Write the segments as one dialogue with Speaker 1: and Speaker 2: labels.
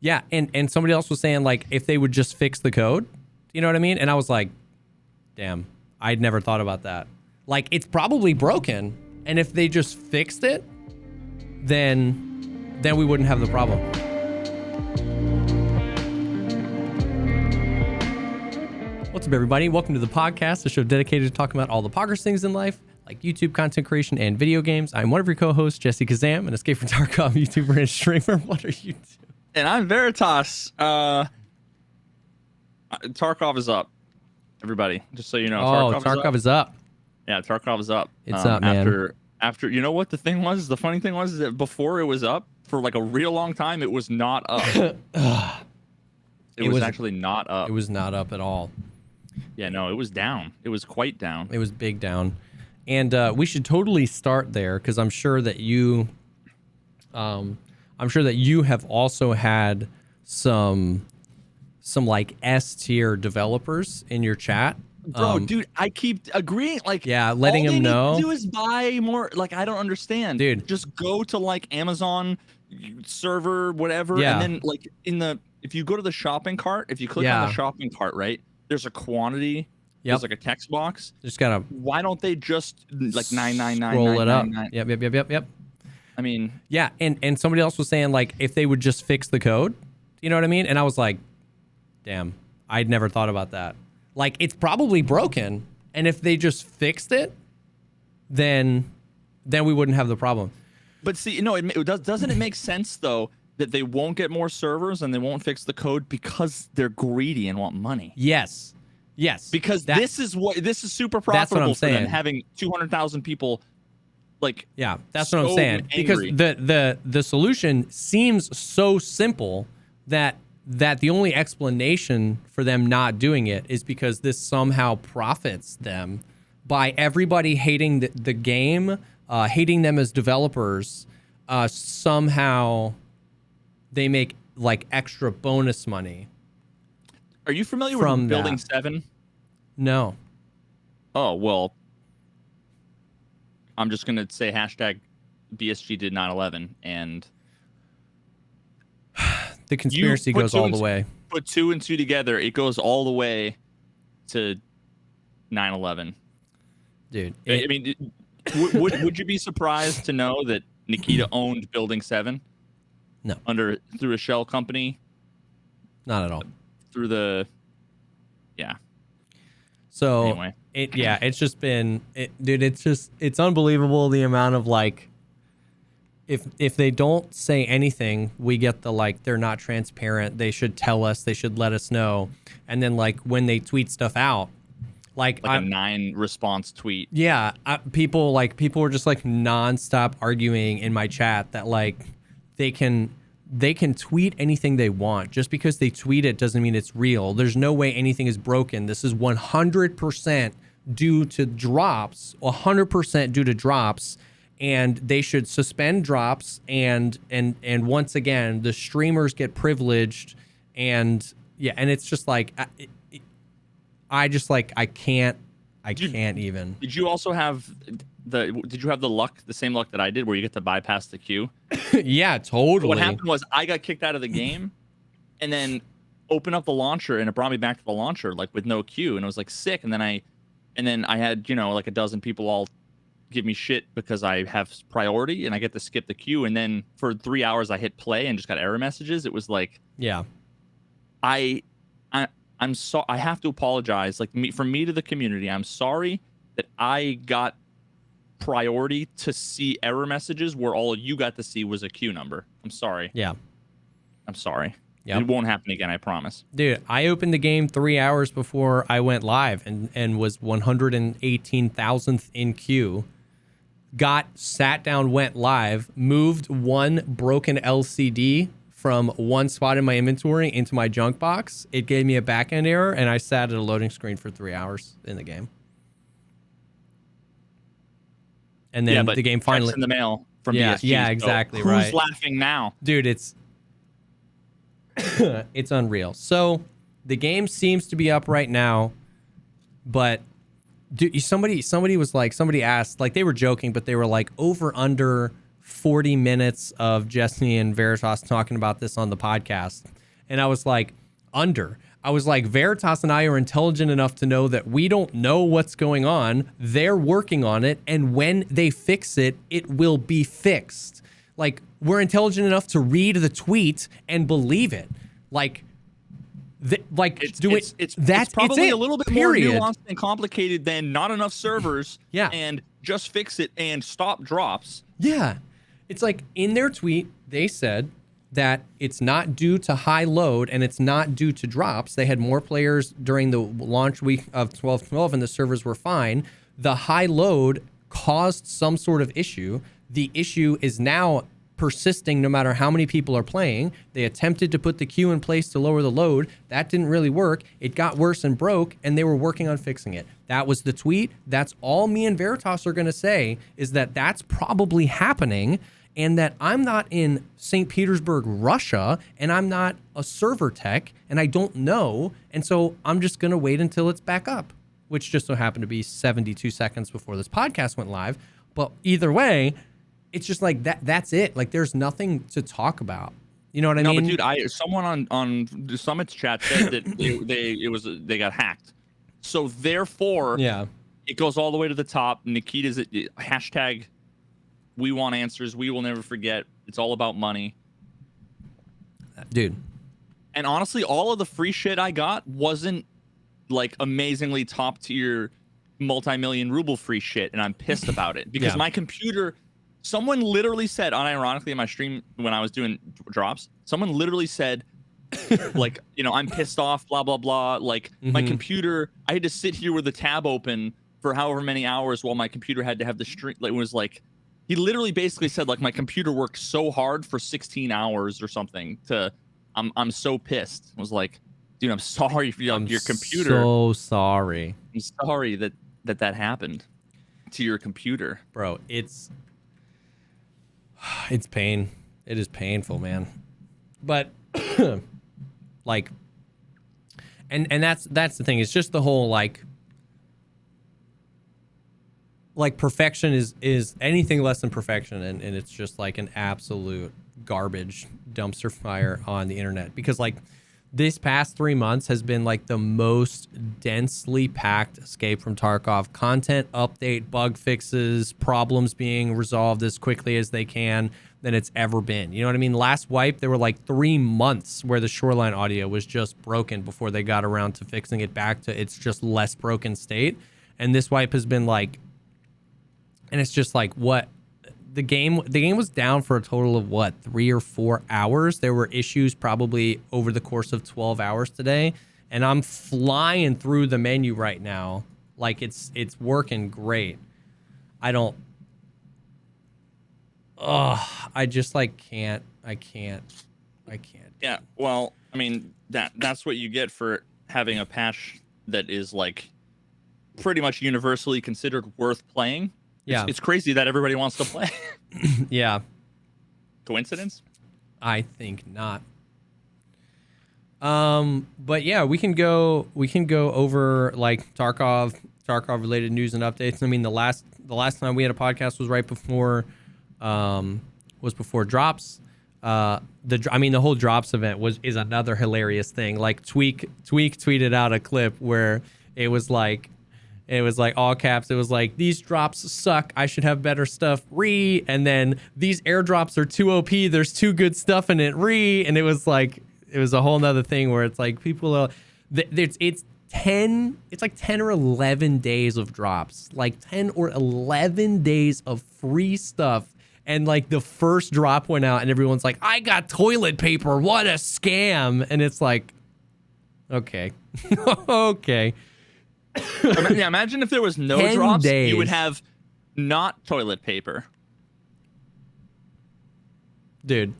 Speaker 1: Yeah, and somebody else was saying, like, if they would just fix the code, you know what I mean? And I was like, damn, I'd never thought about that. Like, it's probably broken, and if they just fixed it, then we wouldn't have the problem. What's up, everybody? Welcome to the podcast, a show dedicated to talking about all the poggers things in life, like YouTube content creation and video games. I'm one of your co-hosts, JesseKazam, an Escape from Tarkov YouTuber and streamer. What are you doing?
Speaker 2: And I'm Veritas. Tarkov is up, everybody. Just so you know.
Speaker 1: Tarkov is up.
Speaker 2: Yeah, Tarkov is up.
Speaker 1: It's up, man.
Speaker 2: After you know what the thing was? The funny thing was that before it was up for like a real long time, it was not up. it was actually not up.
Speaker 1: It was not up at all.
Speaker 2: Yeah, no, it was down. It was quite down.
Speaker 1: It was big down. And we should totally start there because I'm sure that you have also had some like S tier developers in your chat.
Speaker 2: Bro, dude, I keep agreeing. Like,
Speaker 1: yeah, letting them know.
Speaker 2: All they need to do is buy more. Like, I don't understand,
Speaker 1: dude.
Speaker 2: Just go to like Amazon server, whatever,
Speaker 1: yeah.
Speaker 2: And then like if you go to the shopping cart, if you click on the shopping cart, right, there's a quantity.
Speaker 1: Yep.
Speaker 2: There's like a text box.
Speaker 1: Just gotta.
Speaker 2: Why don't they just like 999?
Speaker 1: Roll it up. Yep.
Speaker 2: I mean,
Speaker 1: yeah, and somebody else was saying like if they would just fix the code, you know what I mean? And I was like, damn, I'd never thought about that. Like, it's probably broken, and if they just fixed it, then we wouldn't have the problem.
Speaker 2: But see, no, doesn't it make sense though that they won't get more servers and they won't fix the code because they're greedy and want money?
Speaker 1: Yes.
Speaker 2: Because this is super profitable for them, having 200,000 people. Like,
Speaker 1: yeah, that's what I'm saying.
Speaker 2: Angry.
Speaker 1: Because the solution seems so simple that the only explanation for them not doing it is because this somehow profits them by everybody hating the game, hating them as developers. Somehow they make like extra bonus money.
Speaker 2: Are you familiar with Building 7?
Speaker 1: No.
Speaker 2: Oh, well, I'm just going to say hashtag BSG did 9/11 and
Speaker 1: the conspiracy goes all the way.
Speaker 2: Put two and two together, it goes all the way to 9/11.
Speaker 1: Dude,
Speaker 2: I mean, would you be surprised to know that Nikita owned Building 7?
Speaker 1: No.
Speaker 2: Through a shell company?
Speaker 1: Not at all.
Speaker 2: Yeah.
Speaker 1: So
Speaker 2: anyway.
Speaker 1: It's just been dude, it's unbelievable the amount of like if they don't say anything, we get the like they're not transparent, they should tell us, they should let us know. And then like when they tweet stuff out, like
Speaker 2: a 9 response tweet.
Speaker 1: Yeah, people were just like nonstop arguing in my chat that like they can tweet anything they want. Just because they tweet it doesn't mean it's real. There's no way anything is broken. This is 100% due to drops, 100% due to drops, and they should suspend drops and once again, the streamers get privileged and it's just like I can't even.
Speaker 2: Did you also have the same luck that I did where you get to bypass the queue?
Speaker 1: Yeah, totally.
Speaker 2: So what happened was I got kicked out of the game and then opened up the launcher and it brought me back to the launcher like with no queue, and it was like sick. And then I had, like a dozen people all give me shit because I have priority and I get to skip the queue. And then for 3 hours I hit play and just got error messages. It was like,
Speaker 1: yeah,
Speaker 2: I'm so I have to apologize. Like from me to the community, I'm sorry that I got priority to see error messages where all you got to see was a queue number. I'm sorry.
Speaker 1: Yeah.
Speaker 2: I'm sorry.
Speaker 1: Yep.
Speaker 2: It won't happen again, I promise.
Speaker 1: Dude, I opened the game 3 hours before I went live and was 118,000th in queue. Sat down, went live, moved one broken LCD from one spot in my inventory into my junk box. It gave me a backend error, and I sat at a loading screen for 3 hours in the game. And then the game finally
Speaker 2: in the mail from
Speaker 1: BSG. Yeah,
Speaker 2: so
Speaker 1: exactly.
Speaker 2: Who's laughing now?
Speaker 1: Dude, it's unreal. So the game seems to be up right now, but dude, somebody asked, like they were joking, but they were like over under 40 minutes of Jesse and Veritas talking about this on the podcast. And I was like, I was like, Veritas and I are intelligent enough to know that we don't know what's going on. They're working on it. And when they fix it, it will be fixed. Like, we're intelligent enough to read the tweet and believe it. Like,
Speaker 2: it's probably a little bit
Speaker 1: period.
Speaker 2: more nuanced and complicated than not enough servers and just fix it and stop drops.
Speaker 1: Yeah. It's like, in their tweet, they said that it's not due to high load and it's not due to drops. They had more players during the launch week of 12.12 and the servers were fine. The high load caused some sort of issue. The issue is now persisting no matter how many people are playing. They attempted to put the queue in place to lower the load. That didn't really work. It got worse and broke, and they were working on fixing it. That was the tweet. That's all me and Veritas are going to say, is that that's probably happening, and that I'm not in St. Petersburg, Russia, and I'm not a server tech, and I don't know, and so I'm just going to wait until it's back up, which just so happened to be 72 seconds before this podcast went live. But either way, it's just like that's it. Like, there's nothing to talk about. You know what I mean?
Speaker 2: No, but dude, someone on the Summit's chat said that they got hacked. So therefore, it goes all the way to the top. Nikita's hashtag we want answers. We will never forget. It's all about money.
Speaker 1: Dude.
Speaker 2: And honestly, all of the free shit I got wasn't like amazingly top tier multi-million ruble free shit. And I'm pissed about it because my computer, someone literally said, unironically in my stream when I was doing drops, someone literally said, like, you know, I'm pissed off, blah, blah, blah. Like my computer, I had to sit here with the tab open for however many hours while my computer had to have the stream. Like, it was like, he literally basically said, like, my computer worked so hard for 16 hours or something I'm so pissed. I was like, dude, I'm sorry for your computer.
Speaker 1: So sorry.
Speaker 2: I'm sorry that happened to your computer.
Speaker 1: Bro, it's pain. It is painful, man. But like, and that's the thing. It's just the whole like perfection is anything less than perfection, and it's just like an absolute garbage dumpster fire on the internet, because like this past 3 months has been like the most densely packed Escape from Tarkov content, update, bug fixes, problems being resolved as quickly as they can than it's ever been. You know what I mean? Last wipe, there were like 3 months where the shoreline audio was just broken before they got around to fixing it back to its just less broken state. And this wipe has been like, and it's just like, what? The game was down for a total of what, 3 or 4 hours. There were issues probably over the course of 12 hours today, and I'm flying through the menu right now like it's working great. I just like can't.
Speaker 2: Yeah, well, I mean, that's what you get for having a patch that is like pretty much universally considered worth playing.
Speaker 1: Yeah,
Speaker 2: it's crazy that everybody wants to play.
Speaker 1: Yeah.
Speaker 2: Coincidence?
Speaker 1: I think not. But yeah, we can go over like Tarkov related news and updates. I mean, the last time we had a podcast was right before drops. The whole drops event is another hilarious thing. Like Tweak tweeted out a clip where it was like all caps. It was like, these drops suck. I should have better stuff. And then these airdrops are too OP. There's too good stuff in it. And it was a whole nother thing where it's like people are, it's 10 or 11 days of drops, like 10 or 11 days of free stuff. And like the first drop went out and everyone's like, I got toilet paper. What a scam. And it's like, okay. Okay.
Speaker 2: Yeah, imagine if there was no drops, days. You would have not toilet paper.
Speaker 1: Dude.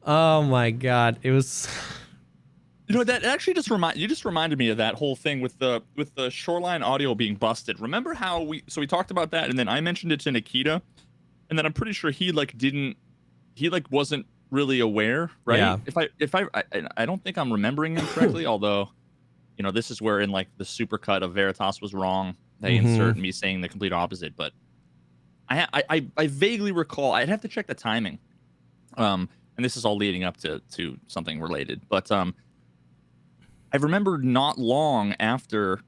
Speaker 1: Oh my God. It was,
Speaker 2: you know, that actually just reminded me of that whole thing with the shoreline audio being busted. Remember how we talked about that, and then I mentioned it to Nikita, and then I'm pretty sure he wasn't really aware, right?
Speaker 1: Yeah.
Speaker 2: If I don't think I'm remembering him correctly, although, you know, this is where in like the supercut of Veritas was wrong. They insert me saying the complete opposite, but I vaguely recall. I'd have to check the timing. And this is all leading up to something related, but I remember not long after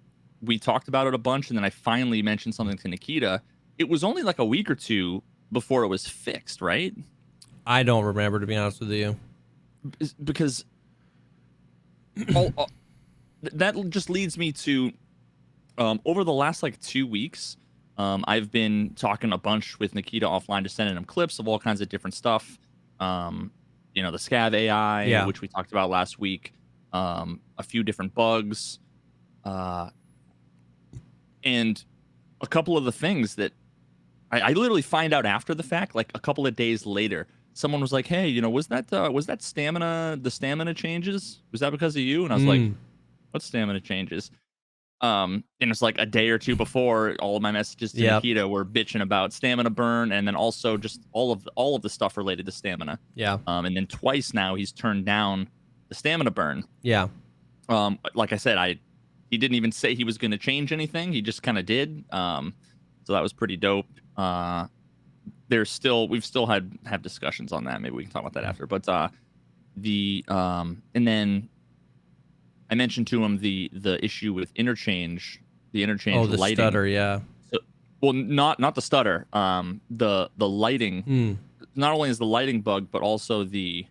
Speaker 2: we talked about it a bunch, and then I finally mentioned something to Nikita. It was only like a week or two before it was fixed, right?
Speaker 1: I don't remember, to be honest with you.
Speaker 2: Because that just leads me to over the last like 2 weeks, I've been talking a bunch with Nikita offline, just sending him clips of all kinds of different stuff. You know, the Scav AI, which we talked about last week, a few different bugs, and a couple of the things that I literally find out after the fact, like a couple of days later. Someone was like, "Hey, you know, was that stamina? The stamina changes? Was that because of you?" And I was like, "What stamina changes?" And it's like a day or two before, all of my messages to Nikita were bitching about stamina burn, and then also just all of the stuff related to stamina.
Speaker 1: Yeah.
Speaker 2: And then twice now he's turned down the stamina burn.
Speaker 1: Yeah.
Speaker 2: Like I said, he didn't even say he was going to change anything. He just kind of did. So that was pretty dope. We've still have discussions on that. Maybe we can talk about that after. But and then I mentioned to him the issue with interchange, the lighting.
Speaker 1: Stutter, yeah.
Speaker 2: So, well, not the stutter. The lighting. Not only is the lighting bug, but also the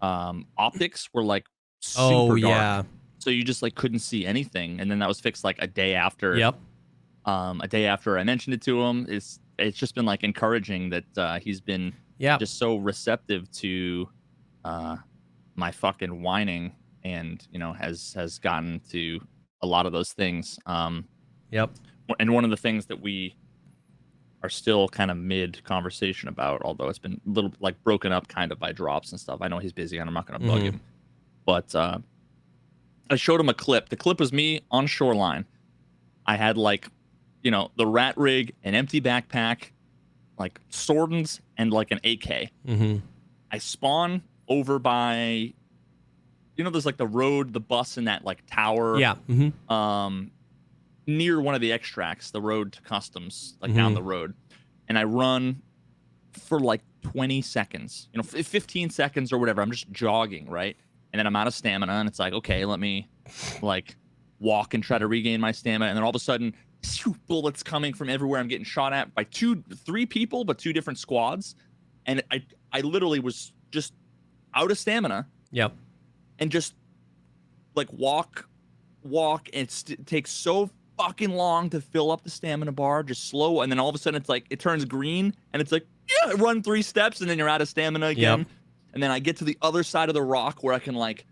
Speaker 2: optics were like super dark.
Speaker 1: Yeah.
Speaker 2: So you just like couldn't see anything, and then that was fixed like a day after.
Speaker 1: Yep.
Speaker 2: A day after I mentioned it to him. It's just been like encouraging that he's been just so receptive to my fucking whining, and you know has gotten to a lot of those things.
Speaker 1: Yep.
Speaker 2: And one of the things that we are still kind of mid conversation about, although it's been a little like broken up kind of by drops and stuff. I know he's busy and I'm not going to bug him, but I showed him a clip. The clip was me on shoreline. I had like, you know, the rat rig, an empty backpack, like swordons, and like an AK. I spawn over by, you know, there's like the road, the bus, and that like tower.
Speaker 1: Yeah.
Speaker 2: Near one of the extracts, the road to customs, like down the road. And I run for like 20 seconds, you know, 15 seconds or whatever. I'm just jogging, right? And then I'm out of stamina, and it's like, okay, let me like walk and try to regain my stamina. And then all of a sudden, bullets coming from everywhere. I'm getting shot at by 3 people, but 2 different squads. And I literally was just out of stamina.
Speaker 1: Yep.
Speaker 2: And just like walk, and it takes so fucking long to fill up the stamina bar, just slow. And then all of a sudden it's like, it turns green, and it's like, yeah, run 3 steps, and then you're out of stamina again. Yep. And then I get to the other side of the rock where I can like,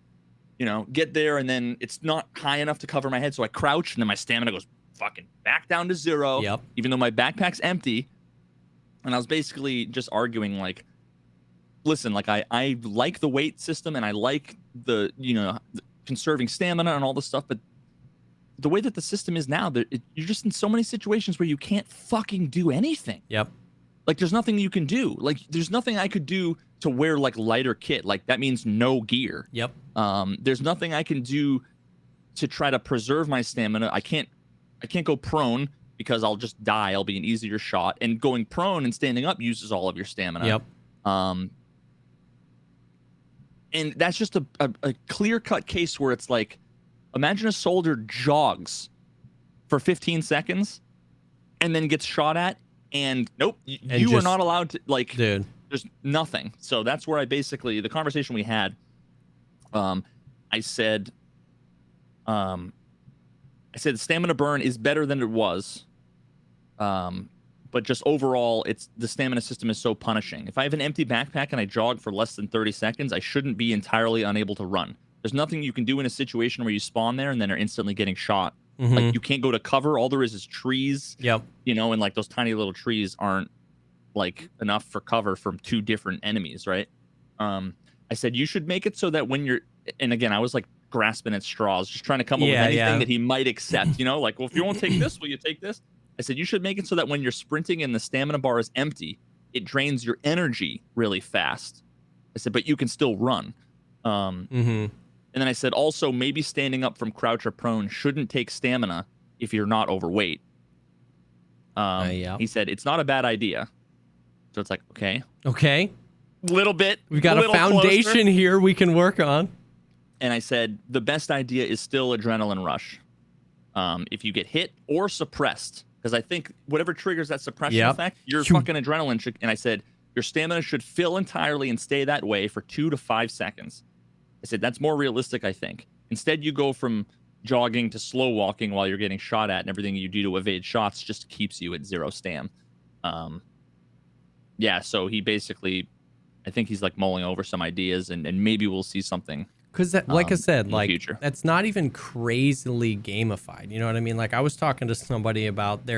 Speaker 2: you know, get there, and then it's not high enough to cover my head. So I crouch, and then my stamina goes fucking back down to 0.
Speaker 1: Yep.
Speaker 2: Even though my backpack's empty. And I was basically just arguing like, listen, like I like the weight system, and I like the, you know, conserving stamina and all this stuff, but the way that the system is now, you're just in so many situations where you can't fucking do anything.
Speaker 1: Yep.
Speaker 2: Like there's nothing you can do. Like there's nothing I could do to wear like lighter kit. Like that means no gear.
Speaker 1: Yep.
Speaker 2: There's nothing I can do to try to preserve my stamina. I can't go prone because I'll just die. I'll be an easier shot. And going prone and standing up uses all of your stamina.
Speaker 1: Yep.
Speaker 2: And that's just a clear-cut case where it's like, imagine a soldier jogs for 15 seconds and then gets shot at, and nope, you are not allowed to, like,
Speaker 1: dude,
Speaker 2: there's nothing. So that's where the conversation we had, I said stamina burn is better than it was. But just overall, the stamina system is so punishing. If I have an empty backpack and I jog for less than 30 seconds, I shouldn't be entirely unable to run. There's nothing you can do in a situation where you spawn there and then are instantly getting shot. Like you can't go to cover. All there is trees.
Speaker 1: Yep.
Speaker 2: You know, and like those tiny little trees aren't like enough for cover from 2 different enemies, right? I said you should make it so that when you're, and again, I was like grasping at straws, just trying to come up with anything that he might accept. You know, like, well, if you won't take this, will you take this? I said, you should make it so that when you're sprinting and the stamina bar is empty, it drains your energy really fast. I said, but you can still run. And then I said, also, maybe standing up from crouch or prone shouldn't take stamina if you're not overweight.
Speaker 1: Yeah.
Speaker 2: He said it's not a bad idea. So it's like,
Speaker 1: Okay.
Speaker 2: little bit.
Speaker 1: We've got a foundation
Speaker 2: closer.
Speaker 1: here we can work on.
Speaker 2: And I said the best idea is still adrenaline rush. If you get hit or suppressed, because I think whatever triggers that suppression effect, your fucking adrenaline should. And I said your stamina should fill entirely and stay that way for 2 to 5 seconds. I said that's more realistic, I think. Instead, you go from jogging to slow walking while you're getting shot at, and everything you do to evade shots just keeps you at 0 stam. Yeah, so he basically, I think he's like mulling over some ideas, and maybe we'll see something.
Speaker 1: Because like I said, like
Speaker 2: future.
Speaker 1: That's not even crazily gamified. You know what I mean? Like I was talking to somebody about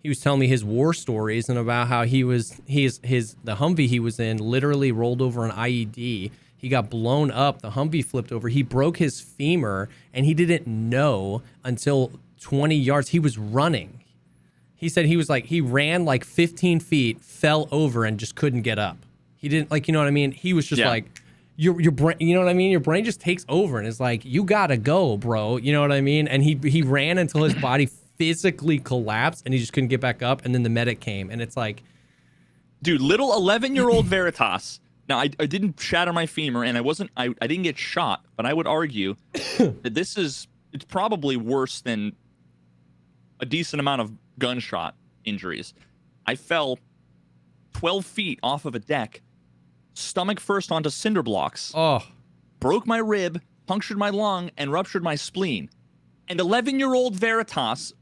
Speaker 1: he was telling me his war stories and about how the Humvee he was in literally rolled over an IED. He got blown up. The Humvee flipped over. He broke his femur, and he didn't know until 20 yards. He was running. He said he ran like 15 feet, fell over, and just couldn't get up. He didn't you know what I mean? He was just like, your brain, you know what I mean? Your brain just takes over and is like, you gotta go, bro. You know what I mean? And he ran until his body physically collapsed, and he just couldn't get back up. And then the medic came, and it's like,
Speaker 2: dude, little 11-year-old Veritas. Now, I didn't shatter my femur, and I didn't get shot, but I would argue that it's probably worse than a decent amount of gunshot injuries. I fell 12 feet off of a deck, stomach first onto cinder blocks. Broke my rib, punctured my lung, and ruptured my spleen. And 11-year-old Veritas,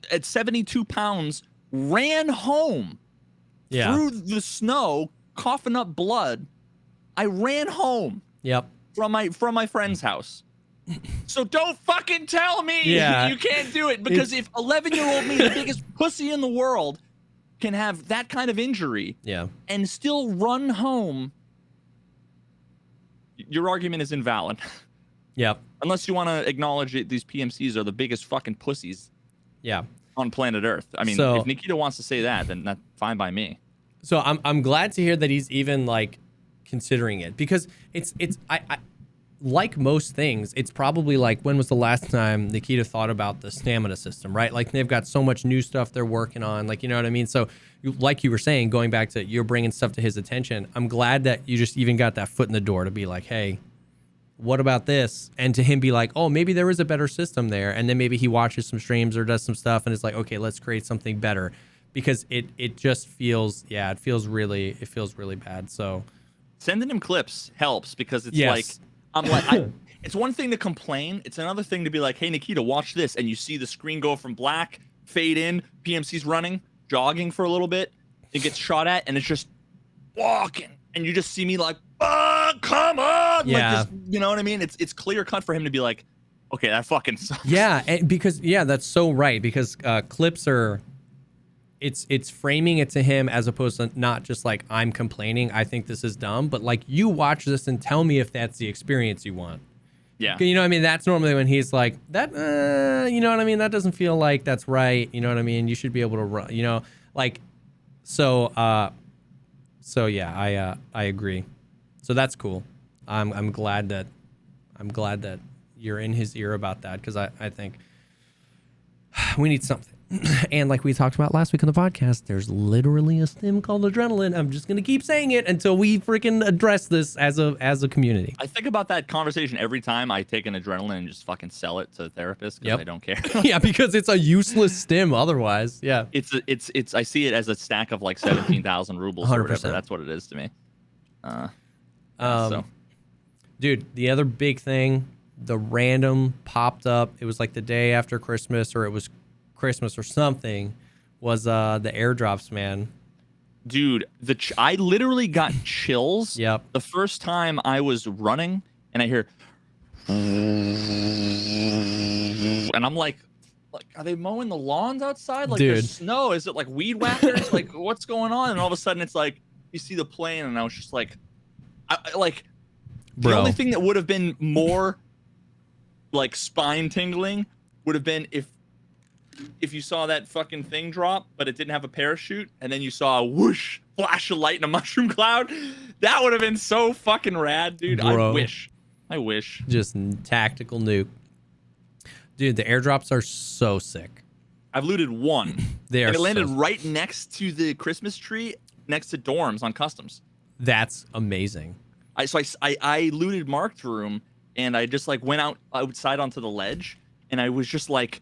Speaker 2: at 72 pounds, ran home through the snow, coughing up blood. I ran home.
Speaker 1: Yep.
Speaker 2: From my friend's house. So don't fucking tell me you can't do it, because if 11-year-old me, the biggest pussy in the world, can have that kind of injury and still run home, your argument is invalid.
Speaker 1: Yep.
Speaker 2: Unless you want to acknowledge it, these PMCs are the biggest fucking pussies on planet Earth. I mean, if Nikita wants to say that, then that's fine by me.
Speaker 1: So I'm glad to hear that he's even like considering it, because I like most things, it's probably like, when was the last time Nikita thought about the stamina system, right? Like they've got so much new stuff they're working on, like, you know what I mean? So like you were saying, going back to you're bringing stuff to his attention, I'm glad that you just even got that foot in the door to be like, hey, what about this? And to him be like, oh, maybe there is a better system there. And then maybe he watches some streams or does some stuff and it's like, okay, let's create something better, because it just feels, it feels really bad. So
Speaker 2: sending him clips helps, because it's like, I'm like, it's one thing to complain. It's another thing to be like, hey, Nikita, watch this. And you see the screen go from black, fade in, PMC's running, jogging for a little bit. It gets shot at, and it's just walking. And you just see me like, come on.
Speaker 1: Yeah.
Speaker 2: Like this, you know what I mean? It's clear cut for him to be like, okay, that fucking sucks.
Speaker 1: Yeah, because, that's so right. Because clips are, it's framing it to him as opposed to not just like, I'm complaining, I think this is dumb, but like, you watch this and tell me if that's the experience you want.
Speaker 2: Yeah.
Speaker 1: You know what I mean? That's normally when he's like, that, you know what I mean? That doesn't feel like that's right. You know what I mean? You should be able to run, you know, like, so yeah, I agree. So that's cool. I'm glad that you're in his ear about that, because I think we need something. And like we talked about last week on the podcast, there's literally a stim called adrenaline. I'm just gonna keep saying it until we freaking address this as a community.
Speaker 2: I think about that conversation every time I take an adrenaline and just fucking sell it to the therapist, because I don't care.
Speaker 1: Yeah, because it's a useless stim otherwise. Yeah.
Speaker 2: It's I see it as a stack of like 17,000 rubles or whatever. That's what it is to me. So,
Speaker 1: dude, the other big thing, the random popped up. It was like the day after Christmas, or it was Christmas or something, was the airdrops, man.
Speaker 2: Dude, I literally got chills.
Speaker 1: Yep.
Speaker 2: The first time I was running and I hear, and I'm like, are they mowing the lawns outside? Like,
Speaker 1: dude,
Speaker 2: there's snow. Is it like weed whackers? Like, what's going on? And all of a sudden it's like, you see the plane, and I was just like, the only thing that would have been more like spine tingling would have been if you saw that fucking thing drop, but it didn't have a parachute, and then you saw a whoosh, flash of light in a mushroom cloud. That would have been so fucking rad, dude.
Speaker 1: Bro.
Speaker 2: I wish.
Speaker 1: Just tactical nuke. Dude, the airdrops are so sick.
Speaker 2: I've looted one.
Speaker 1: They are
Speaker 2: and it landed right next to the Christmas tree, next to dorms on customs.
Speaker 1: That's amazing.
Speaker 2: I looted Mark's room, and I just like went outside onto the ledge, and I was just like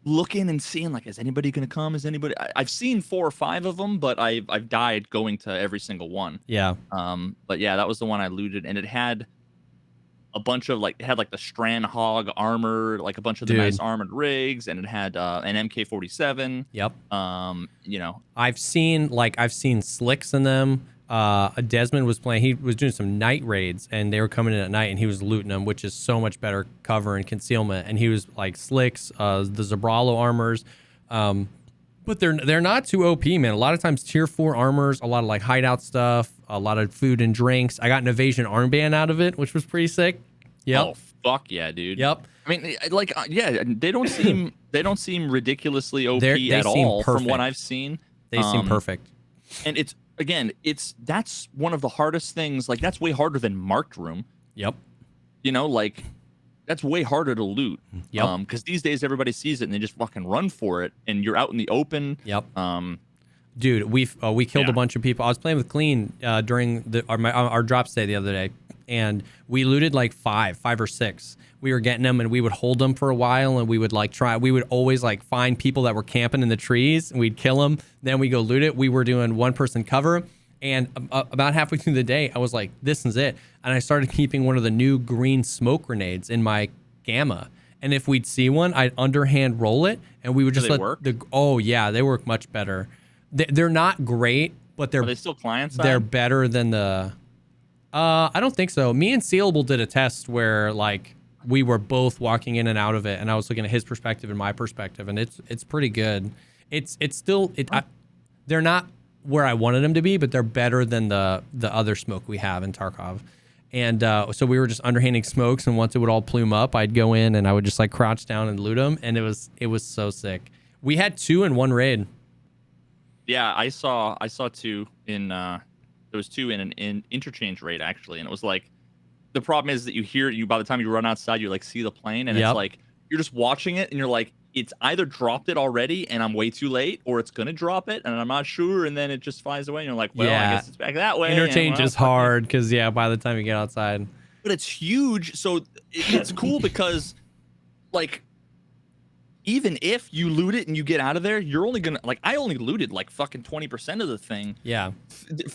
Speaker 2: looking and seeing like, is anybody gonna come? Is anybody? I've seen 4 or 5 of them, but I've died going to every single one.
Speaker 1: Yeah.
Speaker 2: But yeah, that was the one I looted, and it had a bunch of like the Strand Hog armor, like a bunch of the nice armored rigs, and it had an MK47.
Speaker 1: Yep.
Speaker 2: You know,
Speaker 1: I've seen slicks in them. Desmond was playing. He was doing some night raids, and they were coming in at night, and he was looting them, which is so much better cover and concealment. And he was like slicks, the Zabralo armors, but they're not too OP, man. A lot of times tier 4 armors, a lot of like hideout stuff, a lot of food and drinks. I got an evasion armband out of it, which was pretty sick. Yep.
Speaker 2: Oh fuck yeah, dude.
Speaker 1: Yep.
Speaker 2: I mean, like, yeah, they don't seem ridiculously OP at all from what I've seen.
Speaker 1: They seem perfect.
Speaker 2: And that's one of the hardest things. Like, that's way harder than Marked Room.
Speaker 1: Yep.
Speaker 2: You know, like, that's way harder to loot.
Speaker 1: Yep.
Speaker 2: Because these days everybody sees it and they just fucking run for it, and you're out in the open.
Speaker 1: Yep. Dude, we killed a bunch of people. I was playing with Clean during our drop stay the other day, and we looted like 5 or 6. We were getting them, and we would hold them for a while, and we would we would always like find people that were camping in the trees, and we'd kill them. Then we go loot it. We were doing 1-person cover, and about halfway through the day, I was like, this is it. And I started keeping one of the new green smoke grenades in my Gamma. And if we'd see one, I'd underhand roll it, and we would just
Speaker 2: work?
Speaker 1: Oh yeah, they work much better. They're not great, but
Speaker 2: Are they still client side?
Speaker 1: They're better than the. I don't think so. Me and Sealable did a test where like we were both walking in and out of it, and I was looking at his perspective and my perspective, and it's pretty good. It's still they're not where I wanted them to be, but they're better than the other smoke we have in Tarkov. And so we were just underhanding smokes, and once it would all plume up, I'd go in and I would just like crouch down and loot them, and it was so sick. We had 2 in one raid.
Speaker 2: Yeah, I saw 2 in there was 2 in an interchange raid actually, and it was like, the problem is that you by the time you run outside, you like see the plane, and it's like you're just watching it, and you're like, it's either dropped it already and I'm way too late, or it's gonna drop it and I'm not sure, and then it just flies away, and you're like, well, I guess it's back that way.
Speaker 1: Interchange is hard because by the time you get outside.
Speaker 2: But it's huge, so it's cool because like, even if you loot it and you get out of there, you're only gonna like, I only looted like fucking 20% of the thing.
Speaker 1: Yeah.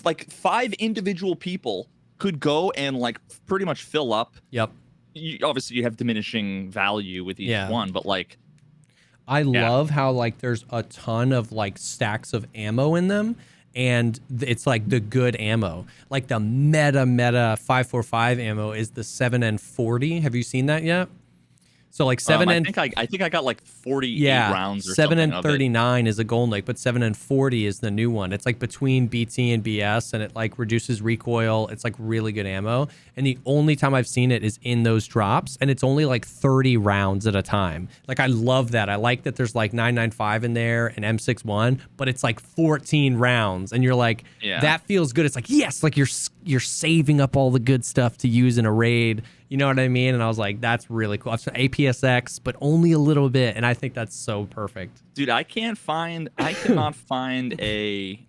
Speaker 2: Like 5 individual people could go and like pretty much fill up.
Speaker 1: Yep.
Speaker 2: Obviously you have diminishing value with each one, but like,
Speaker 1: I love how like there's a ton of like stacks of ammo in them, and it's like the good ammo. Like the meta 545 ammo is the 7N40. Have you seen that yet? So like 7N.
Speaker 2: I think I got like 48 rounds or something.
Speaker 1: 7N39 is a Golden Lake, but 7N40 is the new one. It's like between BT and BS, and it like reduces recoil. It's like really good ammo. And the only time I've seen it is in those drops, and it's only like 30 rounds at a time. Like I love that. I like that there's like 995 in there and M61, but it's like 14 rounds, and you're like, that feels good. It's like, yes, like you're saving up all the good stuff to use in a raid. You know what I mean? And I was like, that's really cool. I've seen APSX, but only a little bit. And I think that's so perfect.
Speaker 2: Dude, I cannot find a...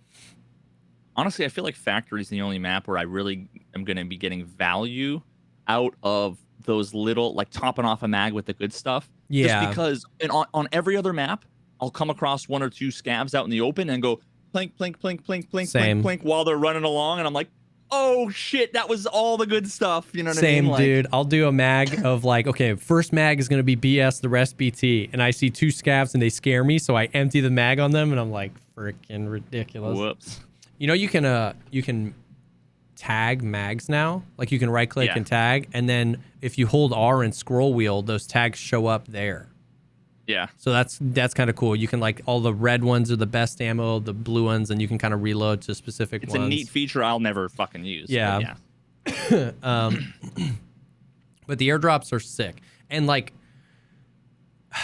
Speaker 2: Honestly, I feel like Factory is the only map where I really am going to be getting value out of those little, like topping off a mag with the good stuff.
Speaker 1: Yeah.
Speaker 2: Just because on every other map, I'll come across 1 or 2 scavs out in the open and go plink, plink, plink, plink, plink, plink, plink while they're running along. And I'm like, oh shit, that was all the good stuff. You know what I mean?
Speaker 1: Same, dude. I'll do a mag of like, okay, first mag is going to be BS, the rest BT. And I see 2 scavs and they scare me, so I empty the mag on them, and I'm like, freaking ridiculous.
Speaker 2: Whoops.
Speaker 1: You know, you can tag mags now. Like you can right click and tag, and then if you hold R and scroll wheel, those tags show up there.
Speaker 2: Yeah.
Speaker 1: So that's kind of cool. You can like, all the red ones are the best ammo, the blue ones, and you can kind of reload to specific ones.
Speaker 2: It's a neat feature I'll never fucking use.
Speaker 1: Yeah. But, but the airdrops are sick. And like,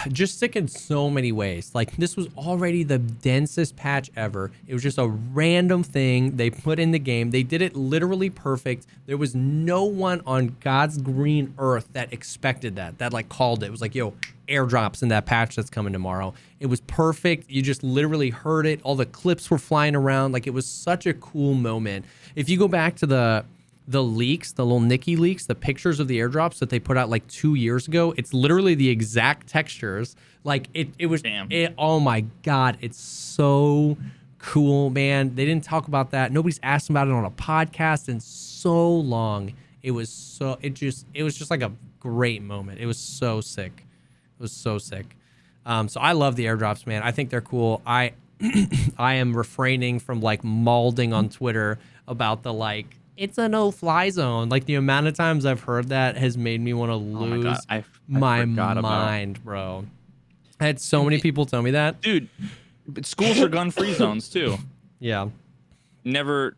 Speaker 1: just sick in so many ways. Like, this was already the densest patch ever. It was just a random thing they put in the game. They did it literally perfect. There was no one on God's green earth that expected that like called it. It was like, yo, airdrops in that patch that's coming tomorrow. It was perfect. You just literally heard it. All the clips were flying around. Like, it was such a cool moment. If you go back to the leaks, the little Nikki leaks, the pictures of the airdrops that they put out like 2 years ago, it's literally the exact textures. Like, it was, oh my God, it's so cool, man. They didn't talk about that. Nobody's asked about it on a podcast in so long. It was just like a great moment. It was so sick. It was so sick. So I love the airdrops, man. I think they're cool. I am refraining from like mauling on Twitter about the like, it's a no-fly zone. Like, the amount of times I've heard that has made me want to lose my mind, bro. I had so many people tell me that.
Speaker 2: Dude, schools are gun-free zones, too.
Speaker 1: Yeah.
Speaker 2: There's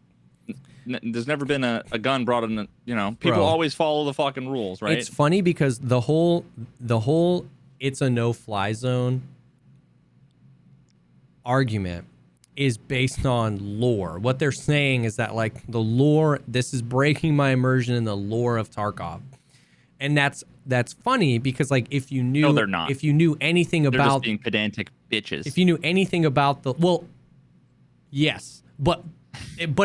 Speaker 2: never been a gun brought in, people always follow the fucking rules, right?
Speaker 1: It's funny because the whole it's a no-fly zone argument is based on lore. What they're saying is that, like, the lore, this is breaking my immersion in the lore of Tarkov. And that's funny because, like, if you knew,
Speaker 2: no, they're not.
Speaker 1: If you knew anything
Speaker 2: they're
Speaker 1: about
Speaker 2: just being pedantic bitches.
Speaker 1: If you knew anything about yes, but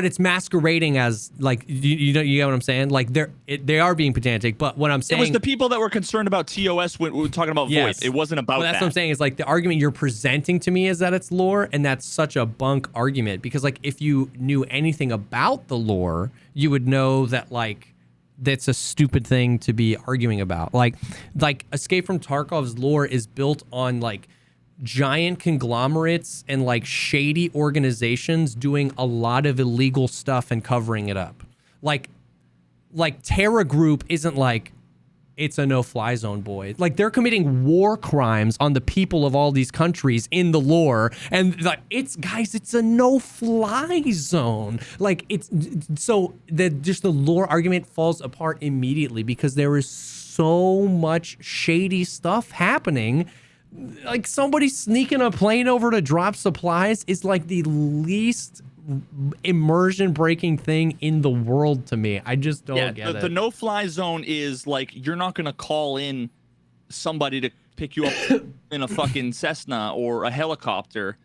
Speaker 1: it's masquerading as, like, you get what I'm saying? Like, they are being pedantic, but what I'm saying,
Speaker 2: it was the people that were concerned about TOS when we were talking about voice. It wasn't about that.
Speaker 1: That's what I'm saying is, like, the argument you're presenting to me is that it's lore, and that's such a bunk argument because, like, if you knew anything about the lore, you would know that, like, that's a stupid thing to be arguing about. Like Escape from Tarkov's lore is built on, like, giant conglomerates and, like, shady organizations doing a lot of illegal stuff and covering it up. Like Terra Group isn't like, it's a no-fly zone, boy. Like, they're committing war crimes on the people of all these countries in the lore, and, like, it's a no-fly zone. Like, it's so that just the lore argument falls apart immediately because there is so much shady stuff happening. Like, somebody sneaking a plane over to drop supplies is like the least immersion breaking thing in the world to me. I just don't get it.
Speaker 2: The no-fly zone is like, you're not gonna call in somebody to pick you up in a fucking Cessna or a helicopter,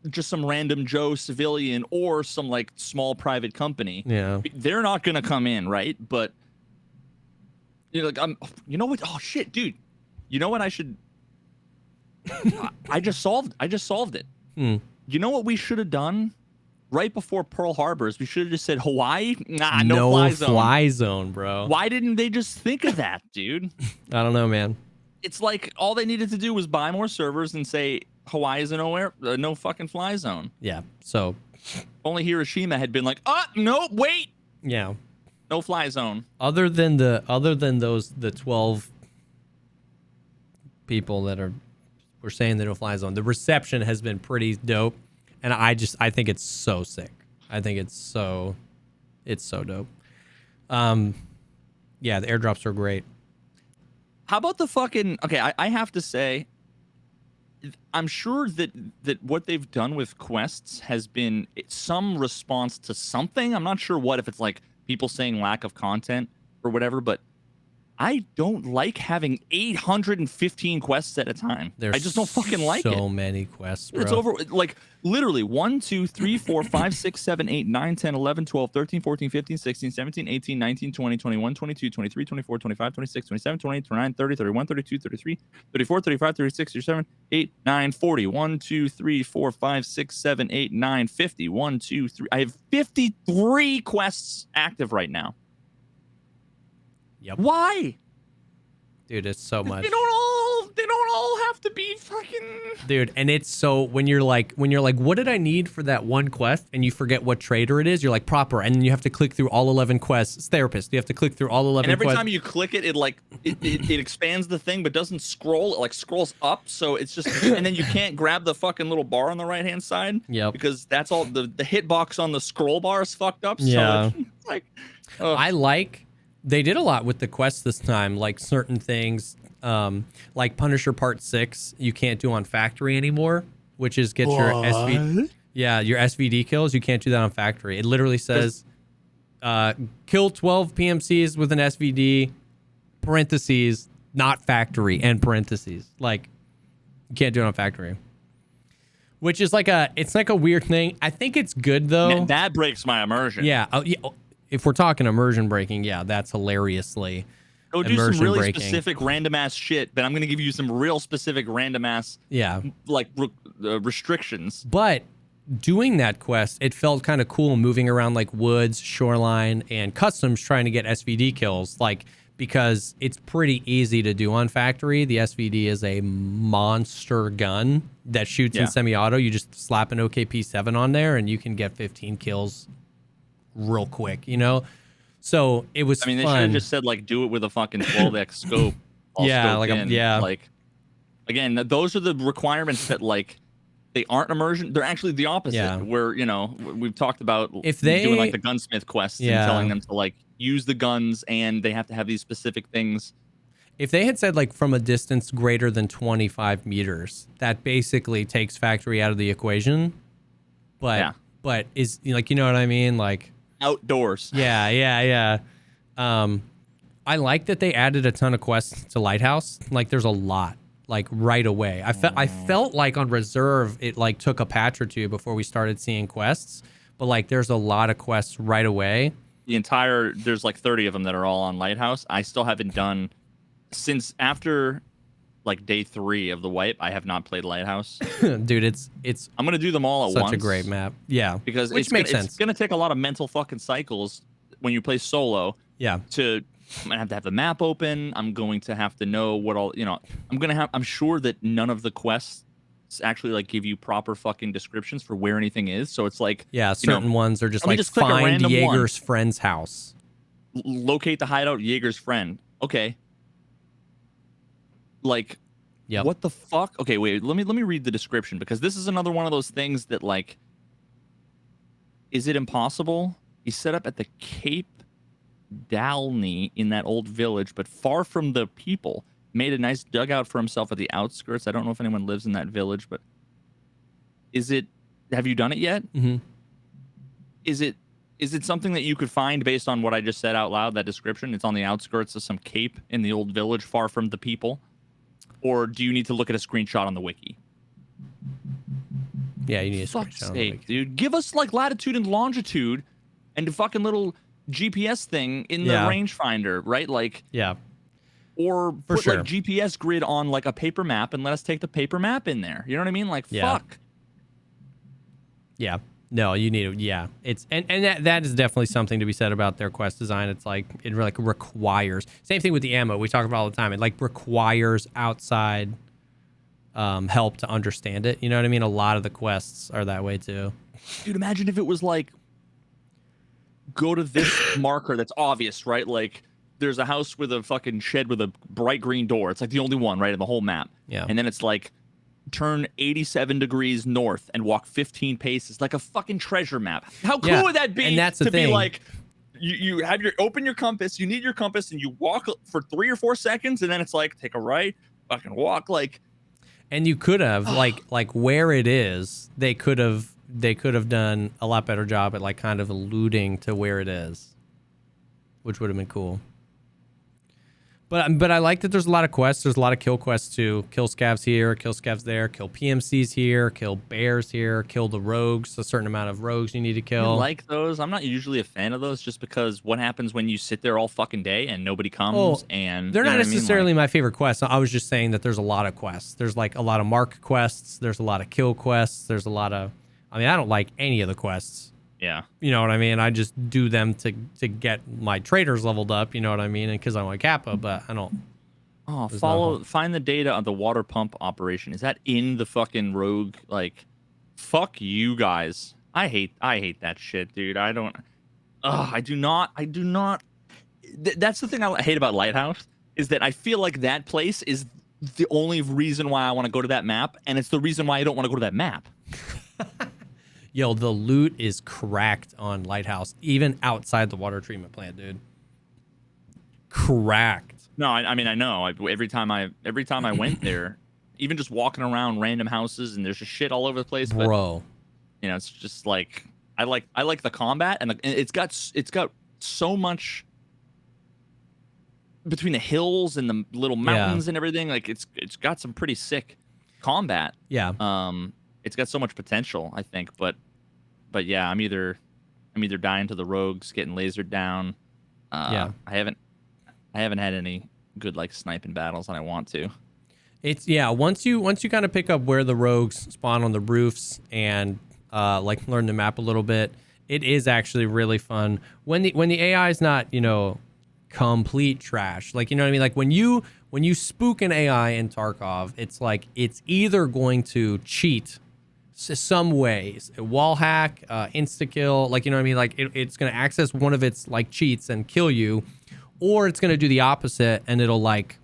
Speaker 2: just some random Joe civilian or some, like, small private company.
Speaker 1: Yeah,
Speaker 2: they're not gonna come in, right? But you're like, you know what? Oh shit, dude. You know what I should? I just solved it. You know what we should have done right before Pearl Harbor is we should have just said Hawaii. Nah, no
Speaker 1: fly zone, bro.
Speaker 2: Why didn't they just think of that, dude?
Speaker 1: I don't know, man.
Speaker 2: It's like all they needed to do was buy more servers and say Hawaii is a no fucking fly zone.
Speaker 1: Yeah. So
Speaker 2: only Hiroshima had been like, no, wait.
Speaker 1: Yeah.
Speaker 2: No fly zone.
Speaker 1: Other than the 12 people that we're saying the no-fly zone, the reception has been pretty dope, and I think it's so sick. I think it's so dope. Yeah, the airdrops are great.
Speaker 2: How about the fucking I have to say, I'm sure that what they've done with quests has been some response to something. I'm not sure what, if it's like people saying lack of content or whatever, but I don't like having 815 quests at a time. I just don't fucking like it.
Speaker 1: So many quests, bro.
Speaker 2: It's over, like, literally 1, 2, 3, 4, 5, 6, 7, 8, 9, 10, 11, 12, 13, 14, 15, 16, 17, 18, 19, 20, 21, 22, 23, 24, 25, 26, 27, 28, 29, 30, 31, 32, 33, 34, 35, 36, 37, 8, 9, 40. 1, 2, 3, 4, 5, 6, 7, 8, 9, 50. 1, 2, 3. I have 53 quests active right now.
Speaker 1: Yep.
Speaker 2: Why?
Speaker 1: Dude, it's so much.
Speaker 2: They don't all have to be fucking.
Speaker 1: Dude, and it's so when you're like, what did I need for that one quest? And you forget what trader it is. You're like, proper, and then you have to click through all 11 quests. It's therapist. You have to click through all 11
Speaker 2: quests. And every
Speaker 1: quests.
Speaker 2: time you click it, it expands the thing, but doesn't scroll. It, like, scrolls up, so it's just, and then you can't grab the fucking little bar on the right hand side.
Speaker 1: Yep.
Speaker 2: Because that's all the hitbox on the scroll bar is fucked up.
Speaker 1: Yeah.
Speaker 2: So it's like,
Speaker 1: they did a lot with the quests this time, like certain things. like Punisher Part 6, you can't do on Factory anymore, which is get your your SVD kills. You can't do that on Factory. It literally says kill 12 PMCs with an SVD, parentheses, not Factory, end parentheses. Like, you can't do it on Factory. Which is like it's like a weird thing. I think it's good though.
Speaker 2: That breaks my immersion.
Speaker 1: Yeah. If we're talking immersion breaking, yeah, that's hilariously.
Speaker 2: Go do some really specific random ass shit, but I'm gonna give you some real specific random ass like restrictions.
Speaker 1: But doing that quest, it felt kind of cool moving around like woods, shoreline, and customs trying to get SVD kills, like because it's pretty easy to do on Factory. The SVD is a monster gun that shoots in semi-auto. You just slap an OKP7 on there and you can get 15 kills real quick, you know? So it was fun.
Speaker 2: They should have just said, like, do it with a fucking 12x scope. Like, again, those are the requirements that, like, they aren't immersion. They're actually the opposite.
Speaker 1: Yeah.
Speaker 2: Where, you know, we've talked about
Speaker 1: if they
Speaker 2: doing, like, the gunsmith quests and telling them to, like, use the guns and they have to have these specific things.
Speaker 1: If they had said, like, from a distance greater than 25 meters, that basically takes Factory out of the equation. But is, like, you know what I mean? Like,
Speaker 2: outdoors.
Speaker 1: Yeah. I like that they added a ton of quests to Lighthouse. Like, there's a lot, like, right away. I felt like on Reserve, it, like, took a patch or two before we started seeing quests. But, like, there's a lot of quests right away.
Speaker 2: There's, like, 30 of them that are all on Lighthouse. I still haven't done, since after, like, day 3 of the wipe, I have not played Lighthouse.
Speaker 1: Dude, it's
Speaker 2: I'm gonna do them all at once.
Speaker 1: Such a great map. Yeah,
Speaker 2: because
Speaker 1: which makes sense.
Speaker 2: It's gonna take a lot of mental fucking cycles when you play solo.
Speaker 1: Yeah.
Speaker 2: I'm gonna have to have the map open. I'm going to have to know what all, you know. I'm sure that none of the quests actually, like, give you proper fucking descriptions for where anything is. So it's like,
Speaker 1: certain ones are just like, find Jaeger's friend's house,
Speaker 2: locate the hideout, Jaeger's friend. Okay. Like, what the fuck? Okay, wait, let me read the description, because this is another one of those things that, like, is it impossible? He's set up at the Cape Dalney in that old village, but far from the people. Made a nice dugout for himself at the outskirts. I don't know if anyone lives in that village, but have you done it yet?
Speaker 1: Mm-hmm.
Speaker 2: Is it something that you could find based on what I just said out loud, that description? It's on the outskirts of some cape in the old village, far from the people. Or do you need to look at a screenshot on the wiki?
Speaker 1: Yeah, you need a
Speaker 2: fuck's
Speaker 1: screenshot on
Speaker 2: sake,
Speaker 1: the wiki.
Speaker 2: dude. Give us, like, latitude and longitude and a fucking little GPS thing in the rangefinder, right? Like, or put like GPS grid on, like, a paper map and let us take the paper map in there. You know what I mean? Like, fuck.
Speaker 1: Yeah. No, you need to, it's and that is definitely something to be said about their quest design. It's like, it like requires, same thing with the ammo we talk about all the time. It, like, requires outside help to understand it. You know what I mean? A lot of the quests are that way too.
Speaker 2: Dude, imagine if it was like, go to this marker that's obvious, right? Like, there's a house with a fucking shed with a bright green door. It's like the only one, right, in the whole map.
Speaker 1: Yeah.
Speaker 2: And then it's like, turn 87 degrees north and walk 15 paces, like a fucking treasure map. How cool would that be?
Speaker 1: And that's the thing.
Speaker 2: Be like, you have open your compass, you need your compass, and you walk for 3 or 4 seconds, and then it's like, take a right, fucking walk, like.
Speaker 1: And you could have, like where it is, they could have done a lot better job at, like, kind of alluding to where it is, which would have been cool. But I like that there's a lot of quests. There's a lot of kill quests too. Kill scavs here, kill scavs there, kill PMCs here, kill bears here, kill the rogues. A certain amount of rogues you need to kill.
Speaker 2: I like those. I'm not usually a fan of those, just because what happens when you sit there all fucking day and nobody comes, and
Speaker 1: they're not necessarily my favorite quests. I was just saying that there's a lot of quests. There's, like, a lot of mark quests. There's a lot of kill quests. There's a lot of, I mean, I don't like any of the quests.
Speaker 2: Yeah.
Speaker 1: You know what I mean? I just do them to get my traders leveled up, you know what I mean? And because I want Kappa, but I don't.
Speaker 2: Oh, find the data on the water pump operation. Is that in the fucking rogue? Like, fuck you guys. I hate that shit, dude. I do not. That's the thing I hate about Lighthouse, is that I feel like that place is the only reason why I want to go to that map, and it's the reason why I don't want to go to that map.
Speaker 1: Yo, the loot is cracked on Lighthouse, even outside the water treatment plant, dude. Cracked.
Speaker 2: No, I mean I know. Every time I went there, even just walking around random houses and there's just shit all over the place. But
Speaker 1: Bro.
Speaker 2: it's just like I like the combat and it's got so much between the hills and the little mountains and everything. Like it's got some pretty sick combat.
Speaker 1: Yeah.
Speaker 2: It's got so much potential, I think. But yeah, I'm either dying to the rogues, getting lasered down. I haven't had any good like sniping battles, and I want to.
Speaker 1: It's once you kind of pick up where the rogues spawn on the roofs and like learn the map a little bit, it is actually really fun when the AI is not complete trash. Like, you know what I mean? Like when you spook an AI in Tarkov, it's like it's either going to cheat some ways, wall hack, insta kill, like, you know what I mean? Like it's going to access one of its like cheats and kill you, or it's going to do the opposite and it'll like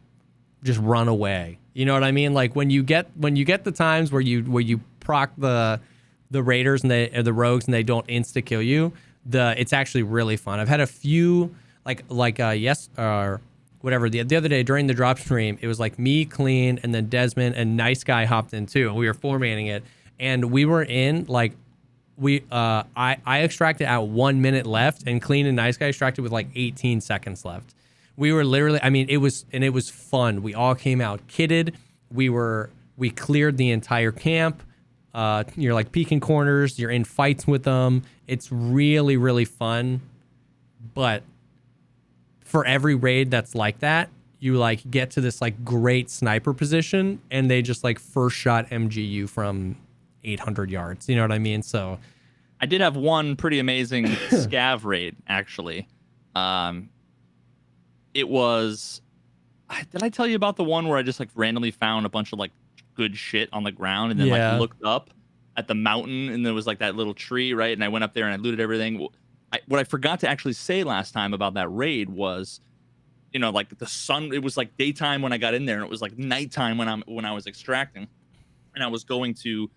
Speaker 1: just run away. You know what I mean? Like when you get the times where you proc the raiders and the rogues and they don't insta kill you, it's actually really fun. I've had a few whatever the other day during the drop stream, it was like me, Clean, and then Desmond and Nice Guy hopped in too. We were four-manning it, and we were in like I extracted at 1 minute left, and Clean and Nice Guy extracted with like 18 seconds left. We were literally, I mean, it was fun. We all came out kitted. We cleared the entire camp. You're like peeking corners. You're in fights with them. It's really, really fun. But for every raid that's like that, you like get to this like great sniper position, and they just like first shot MG you from 800 yards. You know what I mean? So
Speaker 2: I did have one pretty amazing scav raid actually. It was, did I tell you about the one where I just like randomly found a bunch of like good shit on the ground and then like looked up at the mountain and there was like that little tree, right? And I went up there and I looted everything. What I forgot to actually say last time about that raid was, like the sun, it was like daytime when I got in there and it was like nighttime when I was extracting, and I was going to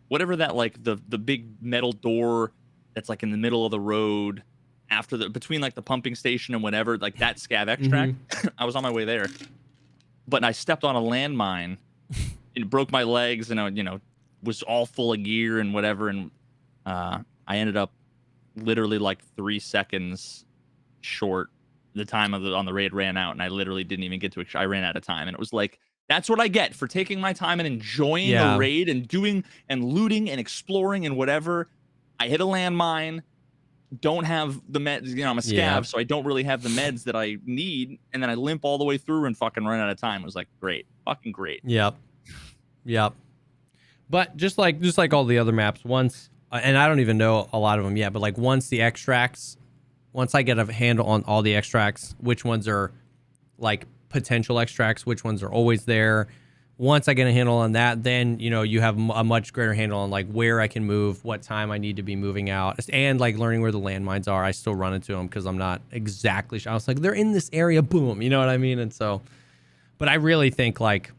Speaker 2: whatever that like the big metal door that's like in the middle of the road between like the pumping station and whatever, like that scav extract. I was on my way there, but I stepped on a landmine. It broke my legs, and I, was all full of gear and whatever, and I ended up literally like 3 seconds short. The time on the raid ran out, and I literally didn't even get to. I ran out of time, and it was like, that's what I get for taking my time and enjoying the raid and doing and looting and exploring and whatever. I hit a landmine. Don't have the meds, I'm a scav, so I don't really have the meds that I need, and then I limp all the way through and fucking run out of time. It was like great, fucking great.
Speaker 1: Yep. But just like all the other maps, once and I don't even know a lot of them yet, but like once I get a handle on all the extracts, which ones are like potential extracts, which ones are always there. Once I get a handle on that, then, you have a much greater handle on like where I can move, what time I need to be moving out, and like learning where the landmines are. I still run into them because I'm not exactly sure. I was like, they're in this area, boom, you know what I mean? And so, but I really think like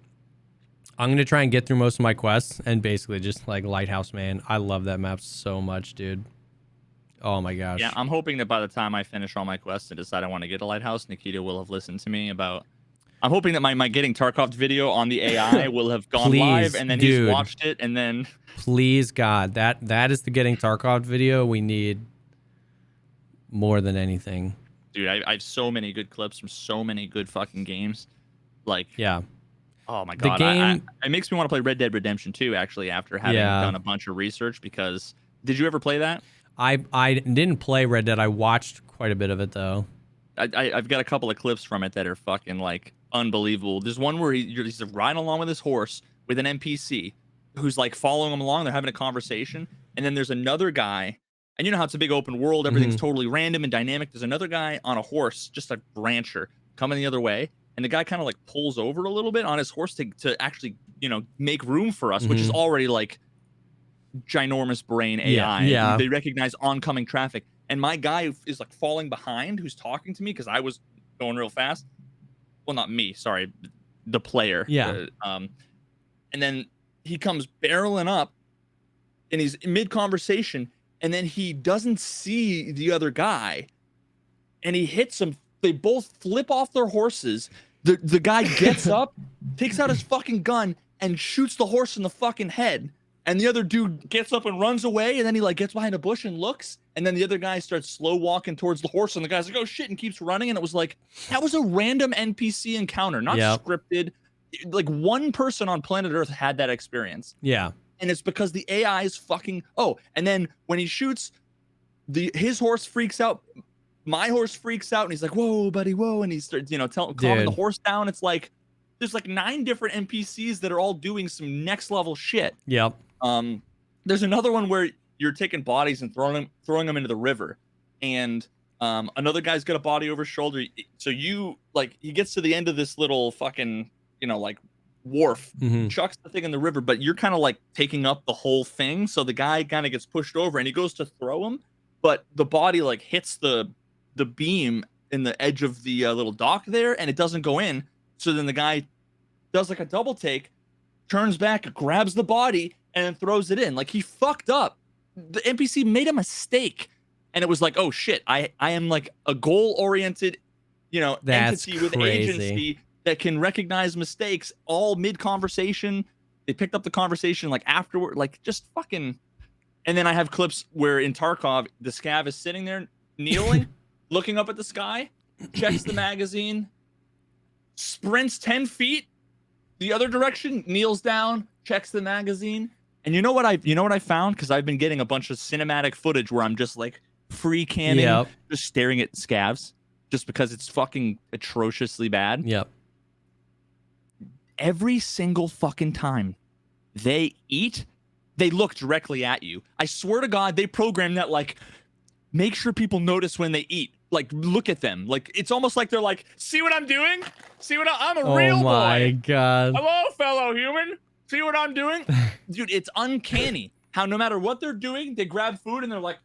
Speaker 1: I'm going to try and get through most of my quests and basically just like Lighthouse, man. I love that map so much, dude. Oh my gosh.
Speaker 2: Yeah, I'm hoping that by the time I finish all my quests and decide I want to get a Lighthouse, Nikita will have listened to me about. I'm hoping that my getting Tarkov video on the AI will have gone live, and then he's watched it, and then.
Speaker 1: Please, God, that is the getting Tarkov video we need more than anything.
Speaker 2: Dude, I have so many good clips from so many good fucking games. Like,
Speaker 1: yeah.
Speaker 2: Oh my God. It makes me want to play Red Dead Redemption 2, actually, after having done a bunch of research, because did you ever play that? I
Speaker 1: didn't play Red Dead. I watched quite a bit of it, though.
Speaker 2: I've got a couple of clips from it that are fucking like unbelievable. There's one where he's riding along with his horse with an NPC who's like following him along. They're having a conversation, and then there's another guy, and you know how it's a big open world, everything's totally random and dynamic. There's another guy on a horse, just a rancher, coming the other way, and the guy kind of like pulls over a little bit on his horse to actually make room for us, which is already like ginormous brain AI.
Speaker 1: Yeah.
Speaker 2: They recognize oncoming traffic. And my guy is like falling behind, who's talking to me because I was going real fast. Well, not me, sorry, the player.
Speaker 1: Yeah.
Speaker 2: And then he comes barreling up, and he's mid conversation, and then he doesn't see the other guy, and he hits him. They both flip off their horses. The guy gets up, takes out his fucking gun, and shoots the horse in the fucking head. And the other dude gets up and runs away, and then he like gets behind a bush and looks, and then the other guy starts slow walking towards the horse, and the guy's like, oh shit, and keeps running. And it was like, that was a random NPC encounter, not scripted. Like one person on planet Earth had that experience.
Speaker 1: Yeah.
Speaker 2: And it's because the AI is fucking, and then when he shoots, his horse freaks out. My horse freaks out, and he's like, whoa, buddy, whoa. And he starts, calming the horse down. It's like, there's like 9 different NPCs that are all doing some next level shit.
Speaker 1: Yep.
Speaker 2: There's another one where you're taking bodies and throwing them into the river. And another guy's got a body over his shoulder. So he gets to the end of this little fucking, like wharf, chucks the thing in the river, but you're kind of like taking up the whole thing. So the guy kind of gets pushed over and he goes to throw him, but the body like hits the beam in the edge of the little dock there, and it doesn't go in. So then the guy does like a double take, turns back, grabs the body, and then throws it in. Like he fucked up. The NPC made a mistake, and it was like, oh shit, I am like a goal-oriented, entity with agency that can recognize mistakes all mid-conversation. They picked up the conversation like afterward, like just fucking. And then I have clips where in Tarkov, the scav is sitting there kneeling, looking up at the sky, checks the magazine, sprints 10 feet the other direction, kneels down, checks the magazine. And you know what I found? Because I've been getting a bunch of cinematic footage where I'm just like free canning, just staring at scavs, just because it's fucking atrociously bad.
Speaker 1: Yep.
Speaker 2: Every single fucking time they eat, they look directly at you. I swear to God, they programmed that like, make sure people notice when they eat. Like, look at them. Like, it's almost like they're like, see what I'm doing? See what I'm a real boy. Oh my
Speaker 1: God.
Speaker 2: Hello, fellow human. See what I'm doing? Dude, it's uncanny how no matter what they're doing, they grab food and they're like,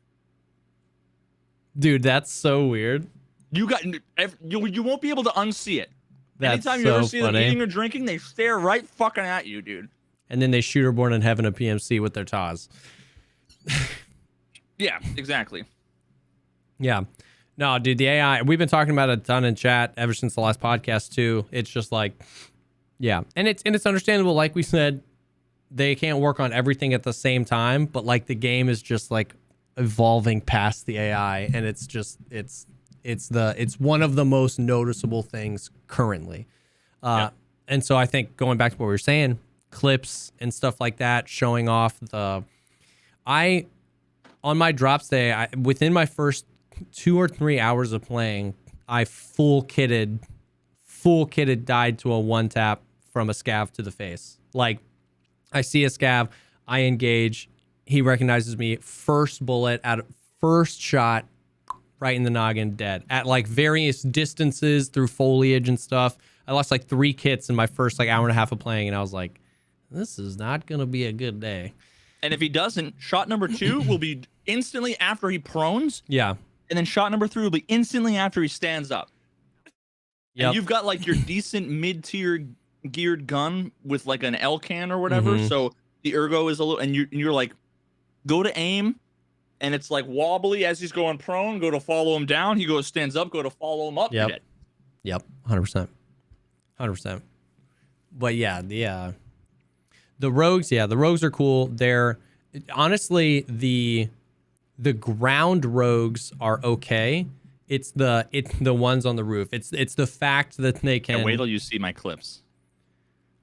Speaker 1: dude, that's so weird.
Speaker 2: You won't be able to unsee it.
Speaker 1: That's
Speaker 2: Anytime you ever see them eating or drinking, they stare right fucking at you, dude.
Speaker 1: And then they shoot her born in heaven a PMC with their TAWs.
Speaker 2: Yeah, exactly.
Speaker 1: Yeah. No, dude, the AI, we've been talking about it a ton in chat ever since the last podcast too. It's just like, yeah. And it's understandable. Like we said, they can't work on everything at the same time, but like the game is just like evolving past the AI, and it's just, it's one of the most noticeable things currently. And so I think going back to what we were saying, clips and stuff like that, showing off on my drops day, within my first 2 or 3 hours of playing, I full kitted died to a one tap from a scav to the face. Like, I see a scav, I engage, he recognizes me, first bullet at first shot, right in the noggin, dead. At like various distances through foliage and stuff. I lost like 3 kits in my first like hour and a half of playing, and I was like, this is not gonna be a good day.
Speaker 2: And if he doesn't, shot number 2 will be instantly after he prones.
Speaker 1: Yeah.
Speaker 2: And then shot number 3 will be instantly after he stands up. Yep. And you've got like your decent mid-tier geared gun with like an L can or whatever. So the ergo is a little, and you're like, go to aim, and it's like wobbly as he's going prone. Go to follow him down. He goes, stands up. Go to follow him up.
Speaker 1: Yep. 100%. But yeah, the rogues, the rogues are cool. They're honestly the ground rogues are okay. It's the ones on the roof. It's the fact that they can.
Speaker 2: And wait till you see my clips.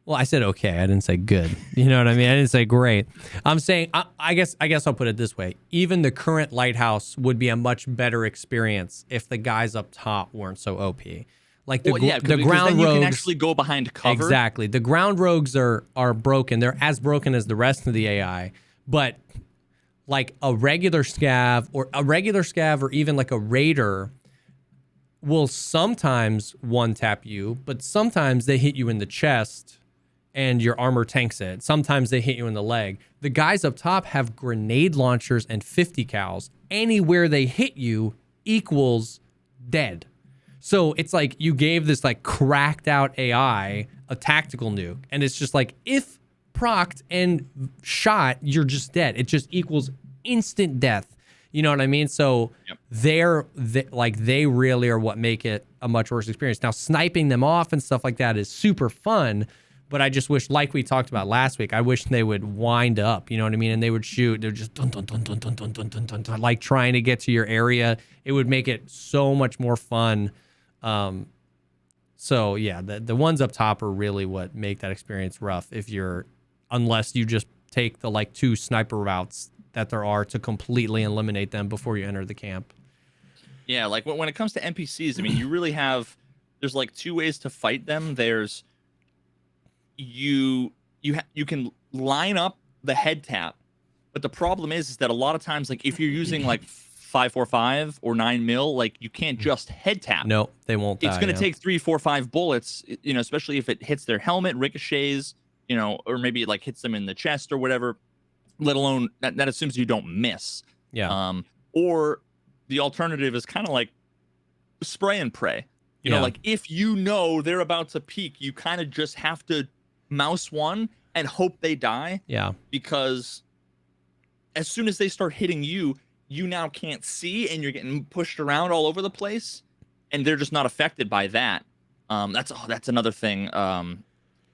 Speaker 1: Well, I said okay. I didn't say good. You know what I mean? I didn't say great. I'm saying I guess I'll put it this way. Even the current Lighthouse would be a much better experience if the guys up top weren't so OP. Like the ground
Speaker 2: then
Speaker 1: rogues,
Speaker 2: you can actually go behind cover.
Speaker 1: Exactly. The ground rogues are broken. They're as broken as the rest of the AI. But like a regular scav or even like a raider will sometimes one tap you, but sometimes they hit you in the chest and your armor tanks it. Sometimes they hit you in the leg. The guys up top have grenade launchers and 50 cals. Anywhere they hit you equals dead. So it's like you gave this like cracked out AI a tactical nuke, and it's just like if procced and shot, you're just dead. It just equals instant death. You know what I mean? So they really are what make it a much worse experience. Now, sniping them off and stuff like that is super fun, but I just wish, like we talked about last week, I wish they would wind up, you know what I mean? And they would shoot, they're just dun, dun, dun, dun, dun, dun, dun, dun, dun, dun, like trying to get to your area. It would make it so much more fun. So yeah, the ones up top are really what make that experience rough unless you just take the like 2 sniper routes that there are to completely eliminate them before you enter the camp.
Speaker 2: Yeah, like when it comes to NPCs, I mean, you really there's like 2 ways to fight them. There's you can line up the head tap, but the problem is that a lot of times, like if you're using like 5.45 or 9 mil, like you can't just head tap.
Speaker 1: No, they won't.
Speaker 2: It's going to take 3, 4, 5 bullets, you know, especially if it hits their helmet, ricochets, you know, or maybe it like hits them in the chest or whatever. Let alone that assumes you don't miss.
Speaker 1: Yeah.
Speaker 2: Or the alternative is kind of like spray and pray. You know, like if you know they're about to peek, you kind of just have to mouse one and hope they die.
Speaker 1: Yeah. Because
Speaker 2: as soon as they start hitting you, you now can't see and you're getting pushed around all over the place, and they're just not affected by that. That's another thing I'm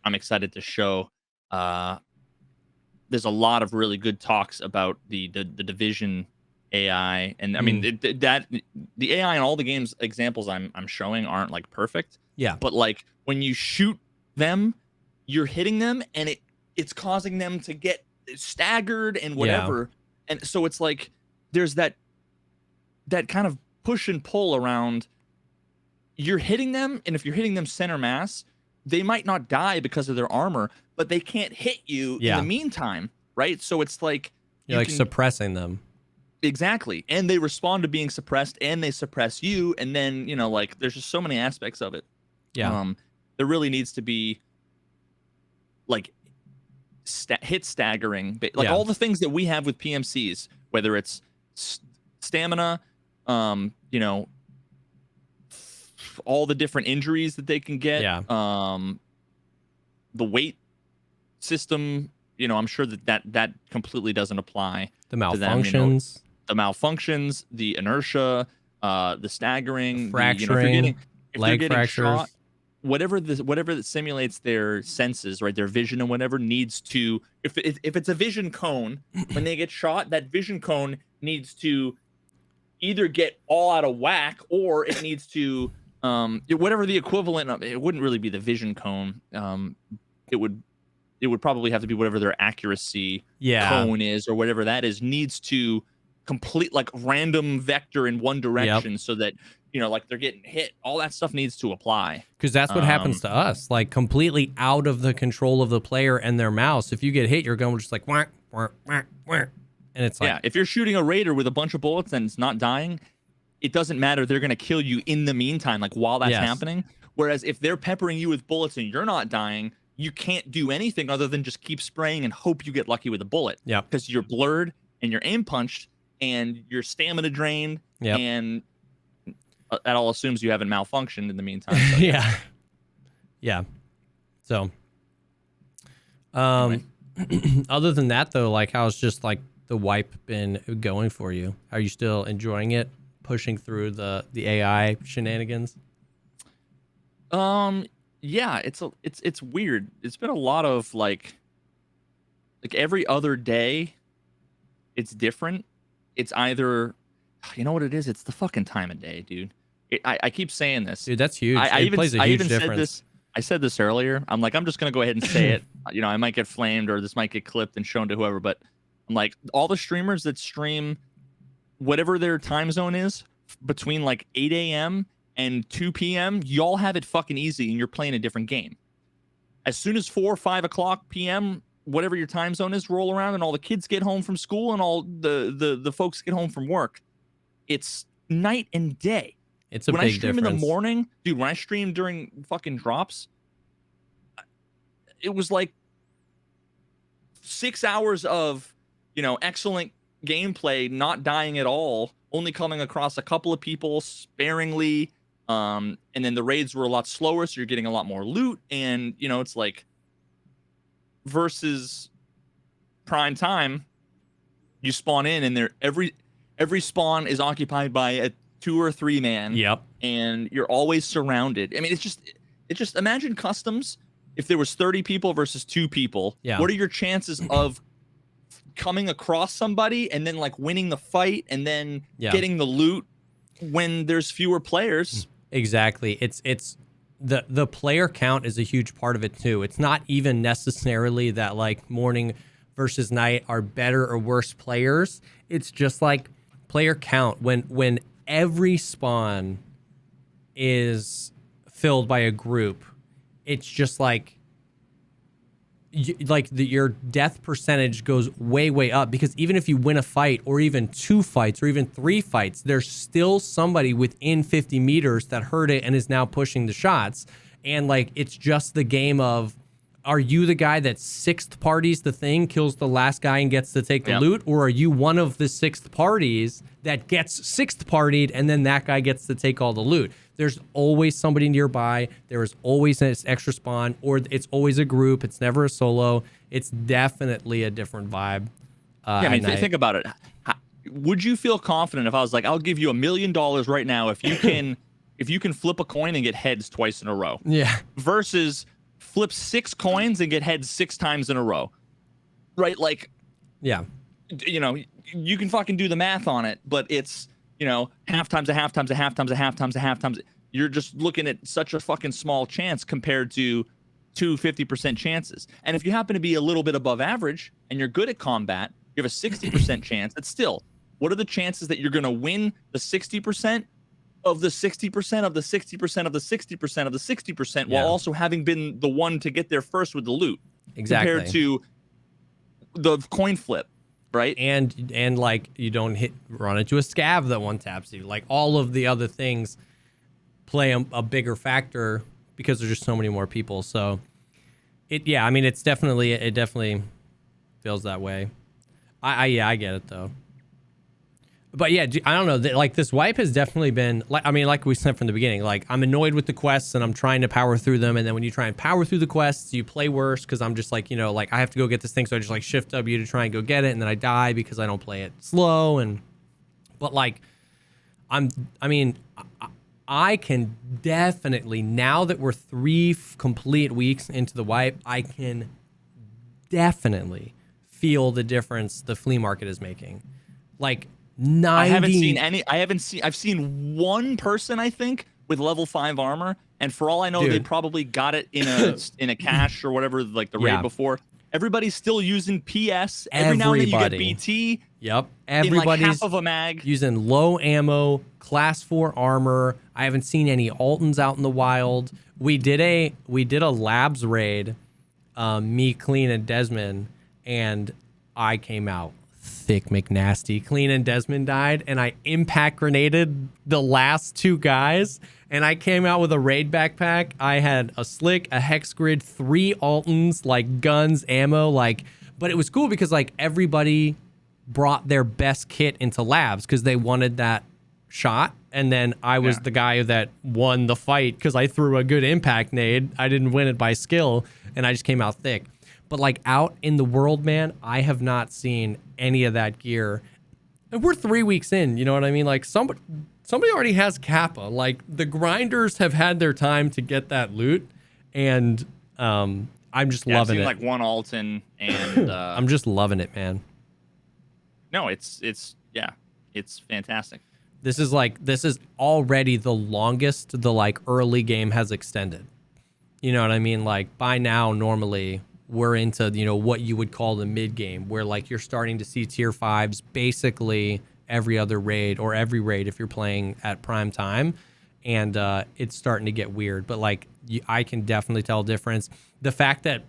Speaker 2: excited to show. There's a lot of really good talks about the Division AI, and I mean the AI in all the games examples I'm showing aren't like perfect.
Speaker 1: Yeah.
Speaker 2: But like when you shoot them, you're hitting them, and it's causing them to get staggered and whatever. Yeah. And so it's like there's that kind of push and pull around. You're hitting them, and if you're hitting them center mass, they might not die because of their armor, but they can't hit you in the meantime, right? So it's like
Speaker 1: you're like suppressing them.
Speaker 2: Exactly. And they respond to being suppressed, and they suppress you, and then, you know, like there's just so many aspects of it.
Speaker 1: Yeah.
Speaker 2: There really needs to be like hit staggering, like all the things that we have with PMCs, whether it's stamina, you know, all the different injuries that they can get, the weight system, you know, I'm sure that completely doesn't apply.
Speaker 1: The malfunctions,
Speaker 2: to them, you know, the malfunctions, the inertia, the staggering,
Speaker 1: fracturing,
Speaker 2: if
Speaker 1: leg
Speaker 2: they're getting
Speaker 1: fractures.
Speaker 2: shot, whatever that simulates their senses, right? Their vision and whatever needs to, if it's a vision cone, when they get shot, that vision cone needs to either get all out of whack, or it needs to whatever the equivalent of it. Wouldn't really be the vision cone. It would probably have to be whatever their accuracy cone is, or whatever that is, needs to complete like random vector in one direction, so that, you know, like they're getting hit. All that stuff needs to apply,
Speaker 1: because that's what happens to us, like completely out of the control of the player and their mouse. If you get hit, you're going just like whack, whack, whack, whack. And it's like,
Speaker 2: if you're shooting a raider with a bunch of bullets and it's not dying, it doesn't matter. They're going to kill you in the meantime, like while that's happening. Whereas if they're peppering you with bullets and you're not dying, you can't do anything other than just keep spraying and hope you get lucky with a bullet. Yeah. Because you're blurred and you're aim punched and your stamina drained. Yeah. And that all assumes you haven't malfunctioned in the meantime. So,
Speaker 1: yeah. So, anyway. Other than that though, like how's just like the wipe been going for you? Are you still enjoying it, pushing through the AI shenanigans?
Speaker 2: Yeah, it's weird. It's been a lot of like every other day it's different. It's either, you know what it is? It's the fucking time of day, dude. I keep saying this.
Speaker 1: Dude, that's huge. It plays a huge difference.
Speaker 2: I said this earlier. I'm like, I'm just going to go ahead and say it. You know, I might get flamed or this might get clipped and shown to whoever, but I'm like, all the streamers that stream whatever their time zone is between like 8 a.m. and 2 p.m., y'all have it fucking easy and you're playing a different game. As soon as 4 or 5 o'clock p.m., whatever your time zone is, roll around and all the kids get home from school and all the folks get home from work, it's night and day.
Speaker 1: It's a big difference. When I stream
Speaker 2: in the morning, dude, when I stream during fucking drops, it was like 6 hours of, you know, excellent gameplay, not dying at all, only coming across a couple of people sparingly, and then the raids were a lot slower, so you're getting a lot more loot, and, you know, it's like, versus prime time, you spawn in and there every spawn is occupied by a 2 or 3 man.
Speaker 1: Yep.
Speaker 2: And you're always surrounded. I mean, it's just imagine customs. If there was 30 people versus 2 people,
Speaker 1: Yeah.
Speaker 2: what are your chances of coming across somebody and then like winning the fight and then getting the loot when there's fewer players?
Speaker 1: Exactly. It's the player count is a huge part of it too. It's not even necessarily that like morning versus night are better or worse players. It's just like player count. When every spawn is filled by a group, it's just like your death percentage goes way up, because even if you win a fight or even 2 fights or even 3 fights, there's still somebody within 50 meters that heard it and is now pushing the shots. And like, it's just the game of, are you the guy that 6th parties the thing, kills the last guy and gets to take the loot? Or are you one of the 6th parties that gets 6th partied and then that guy gets to take all the loot? There's always somebody nearby. There is always an extra spawn, or it's always a group. It's never a solo. It's definitely a different vibe.
Speaker 2: I mean, think about it. Would you feel confident if I was like, I'll give you $1 million right now if you can if you can flip a coin and get heads twice in a row?
Speaker 1: Yeah.
Speaker 2: Versus flip 6 coins and get heads 6 times in a row. Right? Like,
Speaker 1: yeah.
Speaker 2: You know, you can fucking do the math on it, but it's, you know, half times a half times a half times a half times a half times. You're just looking at such a fucking small chance compared to 2 50% chances. And if you happen to be a little bit above average and you're good at combat, you have a 60% chance. It's still, what are the chances that you're going to win the 60% of the 60% of the 60% of the 60% of the 60% while also having been the one to get there first with the loot?
Speaker 1: Exactly.
Speaker 2: Compared to the coin flip. Right.
Speaker 1: And like, you don't run into a scav that one taps you. Like, all of the other things play a bigger factor because there's just so many more people. So I mean, it definitely feels that way. I get it though. But yeah, I don't know. Like, this wipe has definitely been, like, I mean, like we said from the beginning, like, I'm annoyed with the quests and I'm trying to power through them. And then when you try and power through the quests, you play worse, because I'm just like, you know, like, I have to go get this thing. So I just like shift W to try and go get it. And then I die because I don't play it slow. But like, I can definitely, now that we're 3 complete weeks into the wipe, I can definitely feel the difference the flea market is making. Like, 90...
Speaker 2: I've seen one person, I think, with level 5 armor, and for all I know, they probably got it in a cache or whatever, like the raid before. Everybody's still using PS. Every now and then you get BT.
Speaker 1: Yep.
Speaker 2: Everybody's in like half of a mag.
Speaker 1: Using low ammo, class 4 armor. I haven't seen any Altons out in the wild. We did a labs raid, me, Clean, and Desmond, and I came out thick McNasty. Clean and Desmond died, and I impact grenaded the last 2 guys, and I came out with a raid backpack. I had a slick, a hex grid, 3 Altons, like guns, ammo, like, but it was cool because like everybody brought their best kit into labs because they wanted that shot. And then I was the guy that won the fight because I threw a good impact nade. I didn't win it by skill, and I just came out thick. But like, out in the world, man, I have not seen any of that gear. And we're 3 weeks in, you know what I mean? Like, somebody already has Kappa. Like, the grinders have had their time to get that loot, and I'm just loving it.
Speaker 2: Like one Alton, and
Speaker 1: I'm just loving it, man.
Speaker 2: No, it's fantastic.
Speaker 1: This is already the longest the like early game has extended. You know what I mean? Like, by now, normally we're into, you know, what you would call the mid game, where like you're starting to see tier 5s basically every other raid, or every raid if you're playing at prime time, and it's starting to get weird. But like, I can definitely tell a difference. The fact that,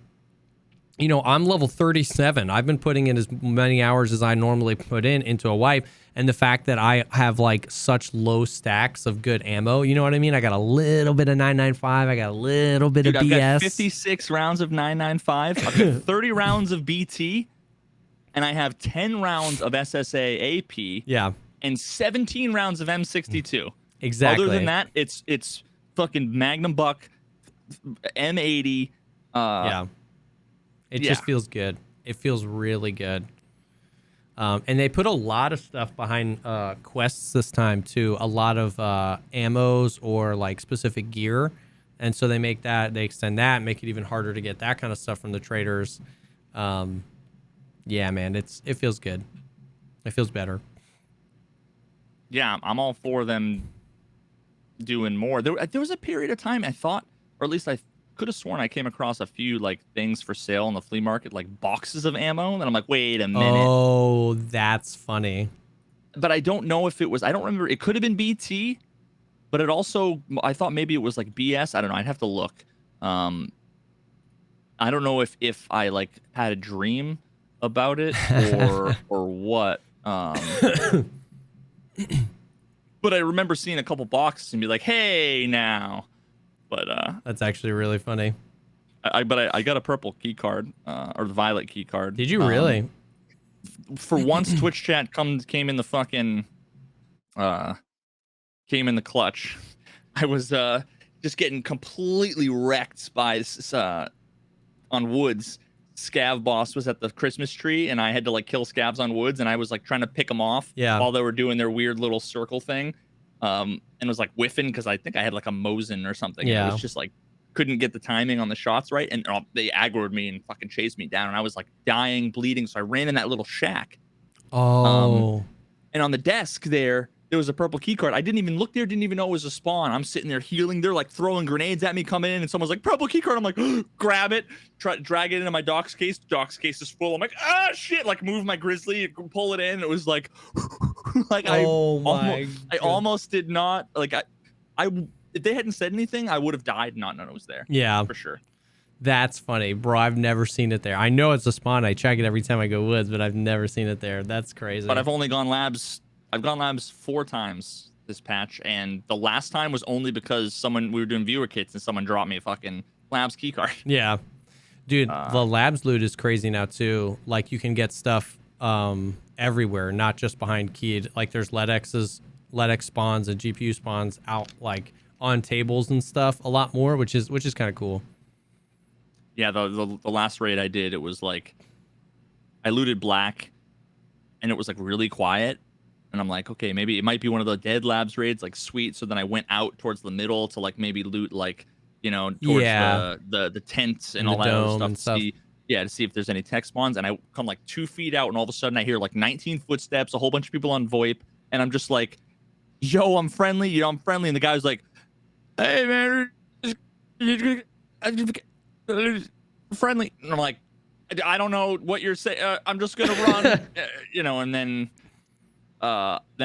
Speaker 1: you know, I'm level 37. I've been putting in as many hours as I normally put into a wipe. And the fact that I have like such low stacks of good ammo, you know what I mean? I got a little bit of 995. I got a little bit of BS. I've got
Speaker 2: 56 rounds of 995. I've got 30 rounds of BT. And I have 10 rounds of SSA AP.
Speaker 1: Yeah.
Speaker 2: And 17 rounds of M62.
Speaker 1: Exactly.
Speaker 2: Other than that, it's fucking Magnum Buck, M80.
Speaker 1: It just feels good. It feels really good. And they put a lot of stuff behind quests this time too. A lot of ammos or like specific gear, and so they extend that, make it even harder to get that kind of stuff from the traders. Yeah, man, it feels good. It feels better.
Speaker 2: Yeah, I'm all for them doing more. There was a period of time I thought, or at least I could have sworn I came across a few like things for sale on the flea market, like boxes of ammo, and I'm like, wait a minute.
Speaker 1: Oh, that's funny.
Speaker 2: But I don't know if it was. I don't remember. It could have been BT, but it also. I thought maybe it was like BS. I don't know. I'd have to look. I don't know if I like had a dream about it or what. But I remember seeing a couple boxes and be like, "Hey, now." But
Speaker 1: that's actually really funny.
Speaker 2: I got a purple key card or the violet key card.
Speaker 1: Did you really?
Speaker 2: For once, Twitch chat came in the fucking came in the clutch. I was just getting completely wrecked by on Woods. Scav boss was at the Christmas tree, and I had to like kill scavs on Woods, and I was like trying to pick them off while they were doing their weird little circle thing, and was like whiffing because I think I had like a Mosin or something. Yeah, it was just like couldn't get the timing on the shots right, and they aggroed me and fucking chased me down, and I was like dying, bleeding, so I ran in that little shack.
Speaker 1: Oh.
Speaker 2: And on the desk there was a purple key card. I didn't even look there, didn't even know it was a spawn. I'm sitting there healing. They're like throwing grenades at me coming in, and someone's like, purple key card. I'm like, grab it, drag it into my docs case. Docs case is full. I'm like, ah, shit. Like, move my grizzly, pull it in. It was like, like, I almost did not, like, if they hadn't said anything, I would have died, not known it was there.
Speaker 1: Yeah.
Speaker 2: For sure.
Speaker 1: That's funny, bro. I've never seen it there. I know it's a spawn. I check it every time I go Woods, but I've never seen it there. That's crazy.
Speaker 2: But I've only gone labs. I've gone labs 4 times this patch, and the last time was only because we were doing viewer kits and someone dropped me a fucking labs keycard.
Speaker 1: Yeah, dude, the labs loot is crazy now too. Like you can get stuff everywhere, not just behind keyed. Like there's LEDX spawns and GPU spawns out like on tables and stuff a lot more, which is kind of cool.
Speaker 2: Yeah, the last raid I did, it was like I looted black, and it was like really quiet. And I'm like, okay, maybe it might be one of the dead labs raids, like sweet. So then I went out towards the middle to like maybe loot like, towards the tents and all that other stuff to see if there's any tech spawns. And I come like 2 feet out, and all of a sudden I hear like 19 footsteps, a whole bunch of people on VoIP, and I'm just like, yo, I'm friendly, I'm friendly. And the guy's like, hey man, friendly. And I'm like, I don't know what you're saying. I'm just gonna run, and then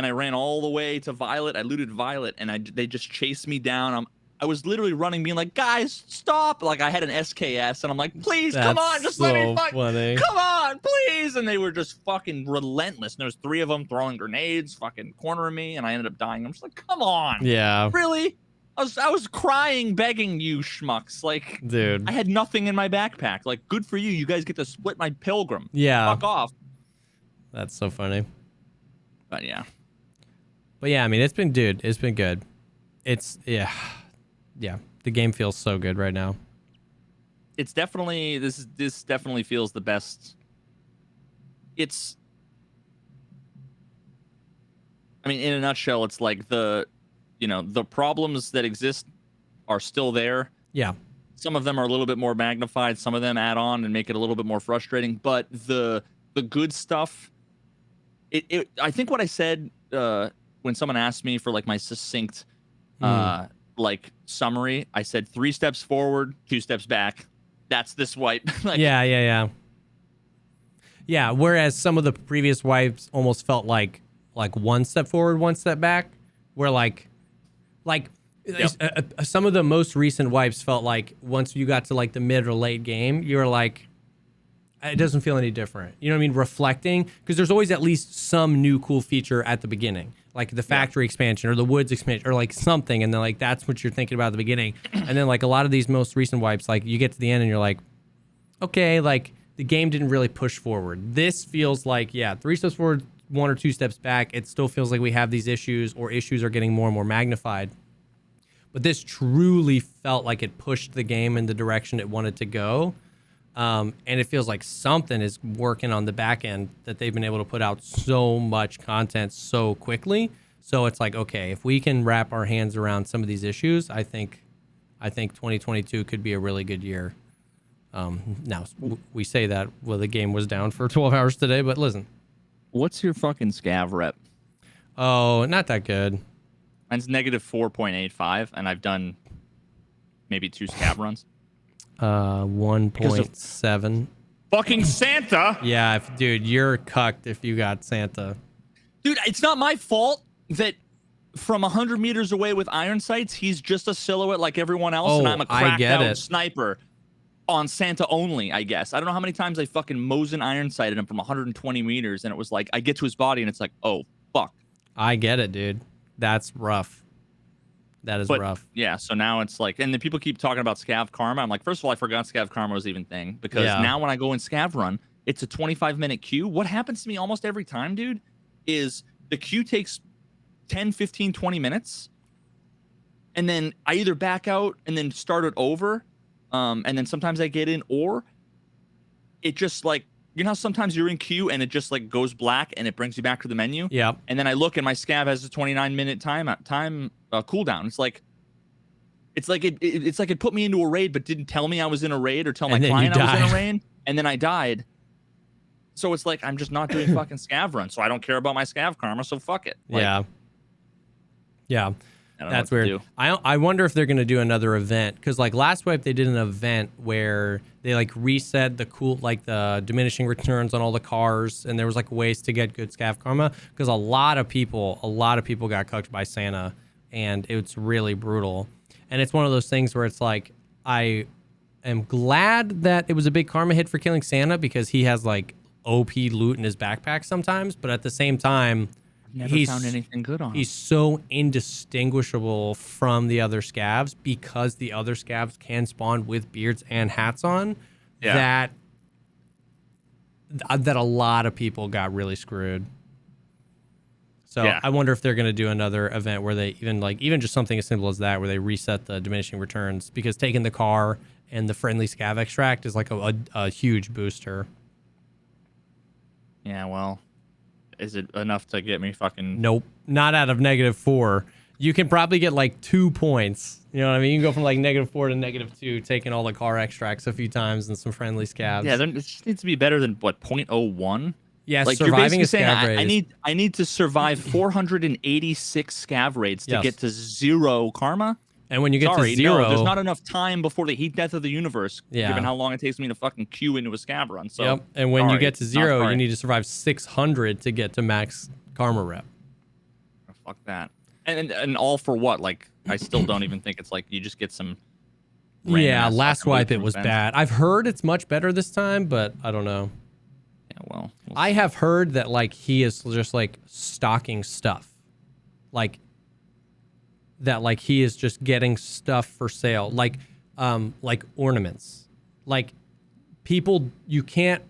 Speaker 2: I ran all the way to Violet. I looted Violet, and they just chased me down. I was literally running, being like, guys, stop. Like I had an SKS, and I'm like, please, come on, just let me fight. Come on, please. And they were just fucking relentless. And there was 3 of them throwing grenades, fucking cornering me, and I ended up dying. I'm just like, come on.
Speaker 1: Yeah.
Speaker 2: Really? I was crying, begging you schmucks. Like,
Speaker 1: dude,
Speaker 2: I had nothing in my backpack. Like, good for you. You guys get to split my pilgrim.
Speaker 1: Yeah.
Speaker 2: Fuck off.
Speaker 1: That's so funny.
Speaker 2: But yeah.
Speaker 1: I mean, it's been good. Yeah. The game feels so good right now.
Speaker 2: It's definitely this definitely feels the best. I mean, in a nutshell, it's like the problems that exist are still there.
Speaker 1: Yeah.
Speaker 2: Some of them are a little bit more magnified. Some of them add on and make it a little bit more frustrating. But the good stuff. I think what I said when someone asked me for like my succinct like summary, I said 3 steps forward, 2 steps back. That's this wipe. Like,
Speaker 1: yeah. Whereas some of the previous wipes almost felt like 1 step forward, 1 step back. Where some of the most recent wipes felt like once you got to like the mid or late game, you were like, it doesn't feel any different. You know what I mean? Reflecting, because there's always at least some new cool feature at the beginning, like the factory expansion or the woods expansion or like something, and then like that's what you're thinking about at the beginning. And then like a lot of these most recent wipes, like you get to the end and you're like, okay, like the game didn't really push forward. This feels like 3 steps forward, 1 or 2 steps back. It still feels like we have these issues, or issues are getting more and more magnified. But this truly felt like it pushed the game in the direction it wanted to go. And it feels like something is working on the back end that they've been able to put out so much content so quickly. So it's like, okay, if we can wrap our hands around some of these issues, I think 2022 could be a really good year. Now we say that, well, the game was down for 12 hours today, but listen.
Speaker 2: What's your fucking scav rep?
Speaker 1: Oh, not that good.
Speaker 2: Mine's negative 4.85, and I've done maybe 2 scav runs.
Speaker 1: 1.7.
Speaker 2: Fucking Santa!
Speaker 1: Yeah, dude, you're cucked if you got Santa.
Speaker 2: Dude, it's not my fault that from 100 meters away with iron sights, he's just a silhouette like everyone else, and I'm a cracked out sniper on Santa only, I guess. I don't know how many times I fucking Mosin iron sighted him from 120 meters, and it was like, I get to his body, and it's like, oh, fuck.
Speaker 1: I get it, dude. That's rough. That is rough.
Speaker 2: Yeah, so now it's like, and then people keep talking about Scav Karma. I'm like, first of all, I forgot Scav Karma was even a thing, because now when I go in Scav Run, it's a 25-minute queue. What happens to me almost every time, dude, is the queue takes 10, 15, 20 minutes, and then I either back out and then start it over, and then sometimes I get in, or it just like, you know how sometimes you're in queue and it just like goes black and it brings you back to the menu?
Speaker 1: Yeah.
Speaker 2: And then I look and my scav has a 29-minute time cooldown. It's like it put me into a raid but didn't tell me I was in a raid or tell my client I was in a raid, and then I died. So it's like I'm just not doing fucking scav run, so I don't care about my scav karma, so fuck it. Like,
Speaker 1: yeah. That's weird. I wonder if they're going to do another event, because like last wipe they did an event where they like reset the diminishing returns on all the cars, and there was like ways to get good scav karma, because a lot of people got cucked by Santa, and it's really brutal. And it's one of those things where it's like, I am glad that it was a big karma hit for killing Santa, because he has like OP loot in his backpack sometimes, but at the same time,
Speaker 2: never found anything good on him.
Speaker 1: He's so indistinguishable from the other scavs, because the other scavs can spawn with beards and hats on, that a lot of people got really screwed. So I wonder if they're going to do another event where they even just something as simple as that, where they reset the diminishing returns, because taking the car and the friendly scav extract is like a huge booster.
Speaker 2: Yeah, well, is it enough to get me fucking...
Speaker 1: Nope, not out of -4. You can probably get like 2 points. You know what I mean? You can go from like -4 to -2, taking all the car extracts a few times and some friendly scavs.
Speaker 2: Yeah, it just needs to be better than, what, 0.01?
Speaker 1: Yeah,
Speaker 2: like
Speaker 1: surviving
Speaker 2: you're
Speaker 1: a scav raid.
Speaker 2: I need to survive 486 scav raids to get to 0 karma.
Speaker 1: And when you get to 0,
Speaker 2: no, there's not enough time before the heat death of the universe, given how long it takes me to fucking queue into a scav run. So,
Speaker 1: and when you get to 0, you need to survive 600 to get to max karma rep.
Speaker 2: Oh, fuck that. And all for what? Like, I still don't even think it's like you just get some...
Speaker 1: Yeah, last wipe it was bad. I've heard it's much better this time, but I don't know.
Speaker 2: Yeah, well...
Speaker 1: I have heard that like he is just like stocking stuff. Like... that like he is just getting stuff for sale, like ornaments, like people, you can't,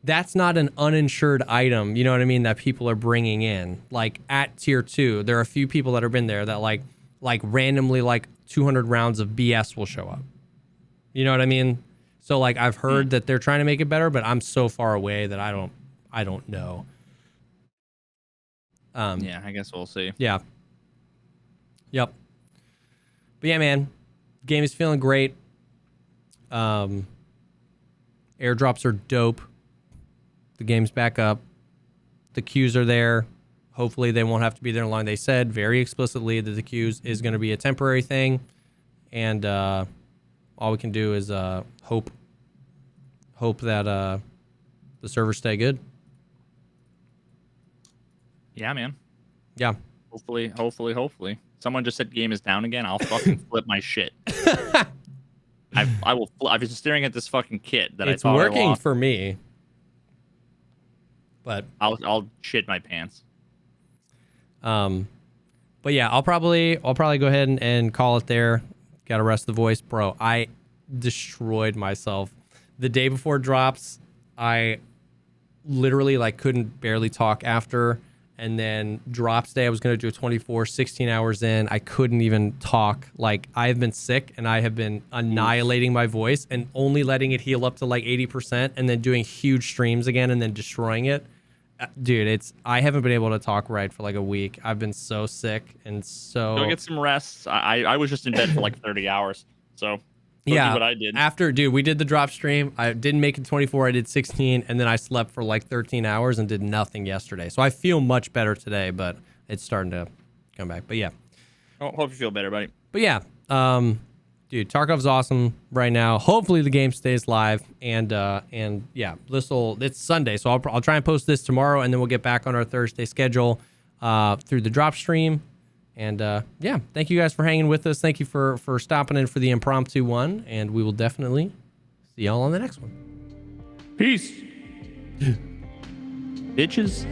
Speaker 1: that's not an uninsured item, you know what I mean, that people are bringing in. Like at tier 2, there are a few people that have been there that like randomly like 200 rounds of BS will show up, you know what I mean? So like I've heard that they're trying to make it better, but I'm so far away that I don't know.
Speaker 2: Yeah, I guess we'll see.
Speaker 1: Yeah. Yep. But yeah, man, game is feeling great. Airdrops are dope. The game's back up. The queues are there. Hopefully they won't have to be there long. They said very explicitly that the queues is going to be a temporary thing, and all we can do is hope that the servers stay good.
Speaker 2: Yeah, man.
Speaker 1: Yeah.
Speaker 2: Hopefully. Someone just said game is down again. I'll fucking flip my shit. I will. I've been staring at this fucking kit that
Speaker 1: it's
Speaker 2: I thought
Speaker 1: working
Speaker 2: I lost.
Speaker 1: for me, but
Speaker 2: I'll shit my pants.
Speaker 1: But yeah, I'll probably go ahead and call it there. Got to rest the voice, bro. I destroyed myself the day before drops. I literally like couldn't barely talk after. And then drops day, I was going to do a 24, 16 hours in. I couldn't even talk. Like, I have been sick and I have been annihilating my voice and only letting it heal up to like 80% and then doing huge streams again and then destroying it. Dude, I haven't been able to talk right for like a week. I've been so sick and so.
Speaker 2: Go get some rest. I was just in bed for like 30 hours. So.
Speaker 1: Yeah,
Speaker 2: what I did.
Speaker 1: Dude, we did the drop stream. I didn't make it 24. I did 16, and then I slept for like 13 hours and did nothing yesterday. So I feel much better today, but it's starting to come back. But yeah.
Speaker 2: Hope you feel better, buddy.
Speaker 1: But yeah, dude, Tarkov's awesome right now. Hopefully the game stays live, and yeah, it's Sunday, so I'll try and post this tomorrow, and then we'll get back on our Thursday schedule through the drop stream. And yeah, thank you guys for hanging with us. Thank you for stopping in for the impromptu one. And we will definitely see y'all on the next one.
Speaker 2: Peace. Bitches.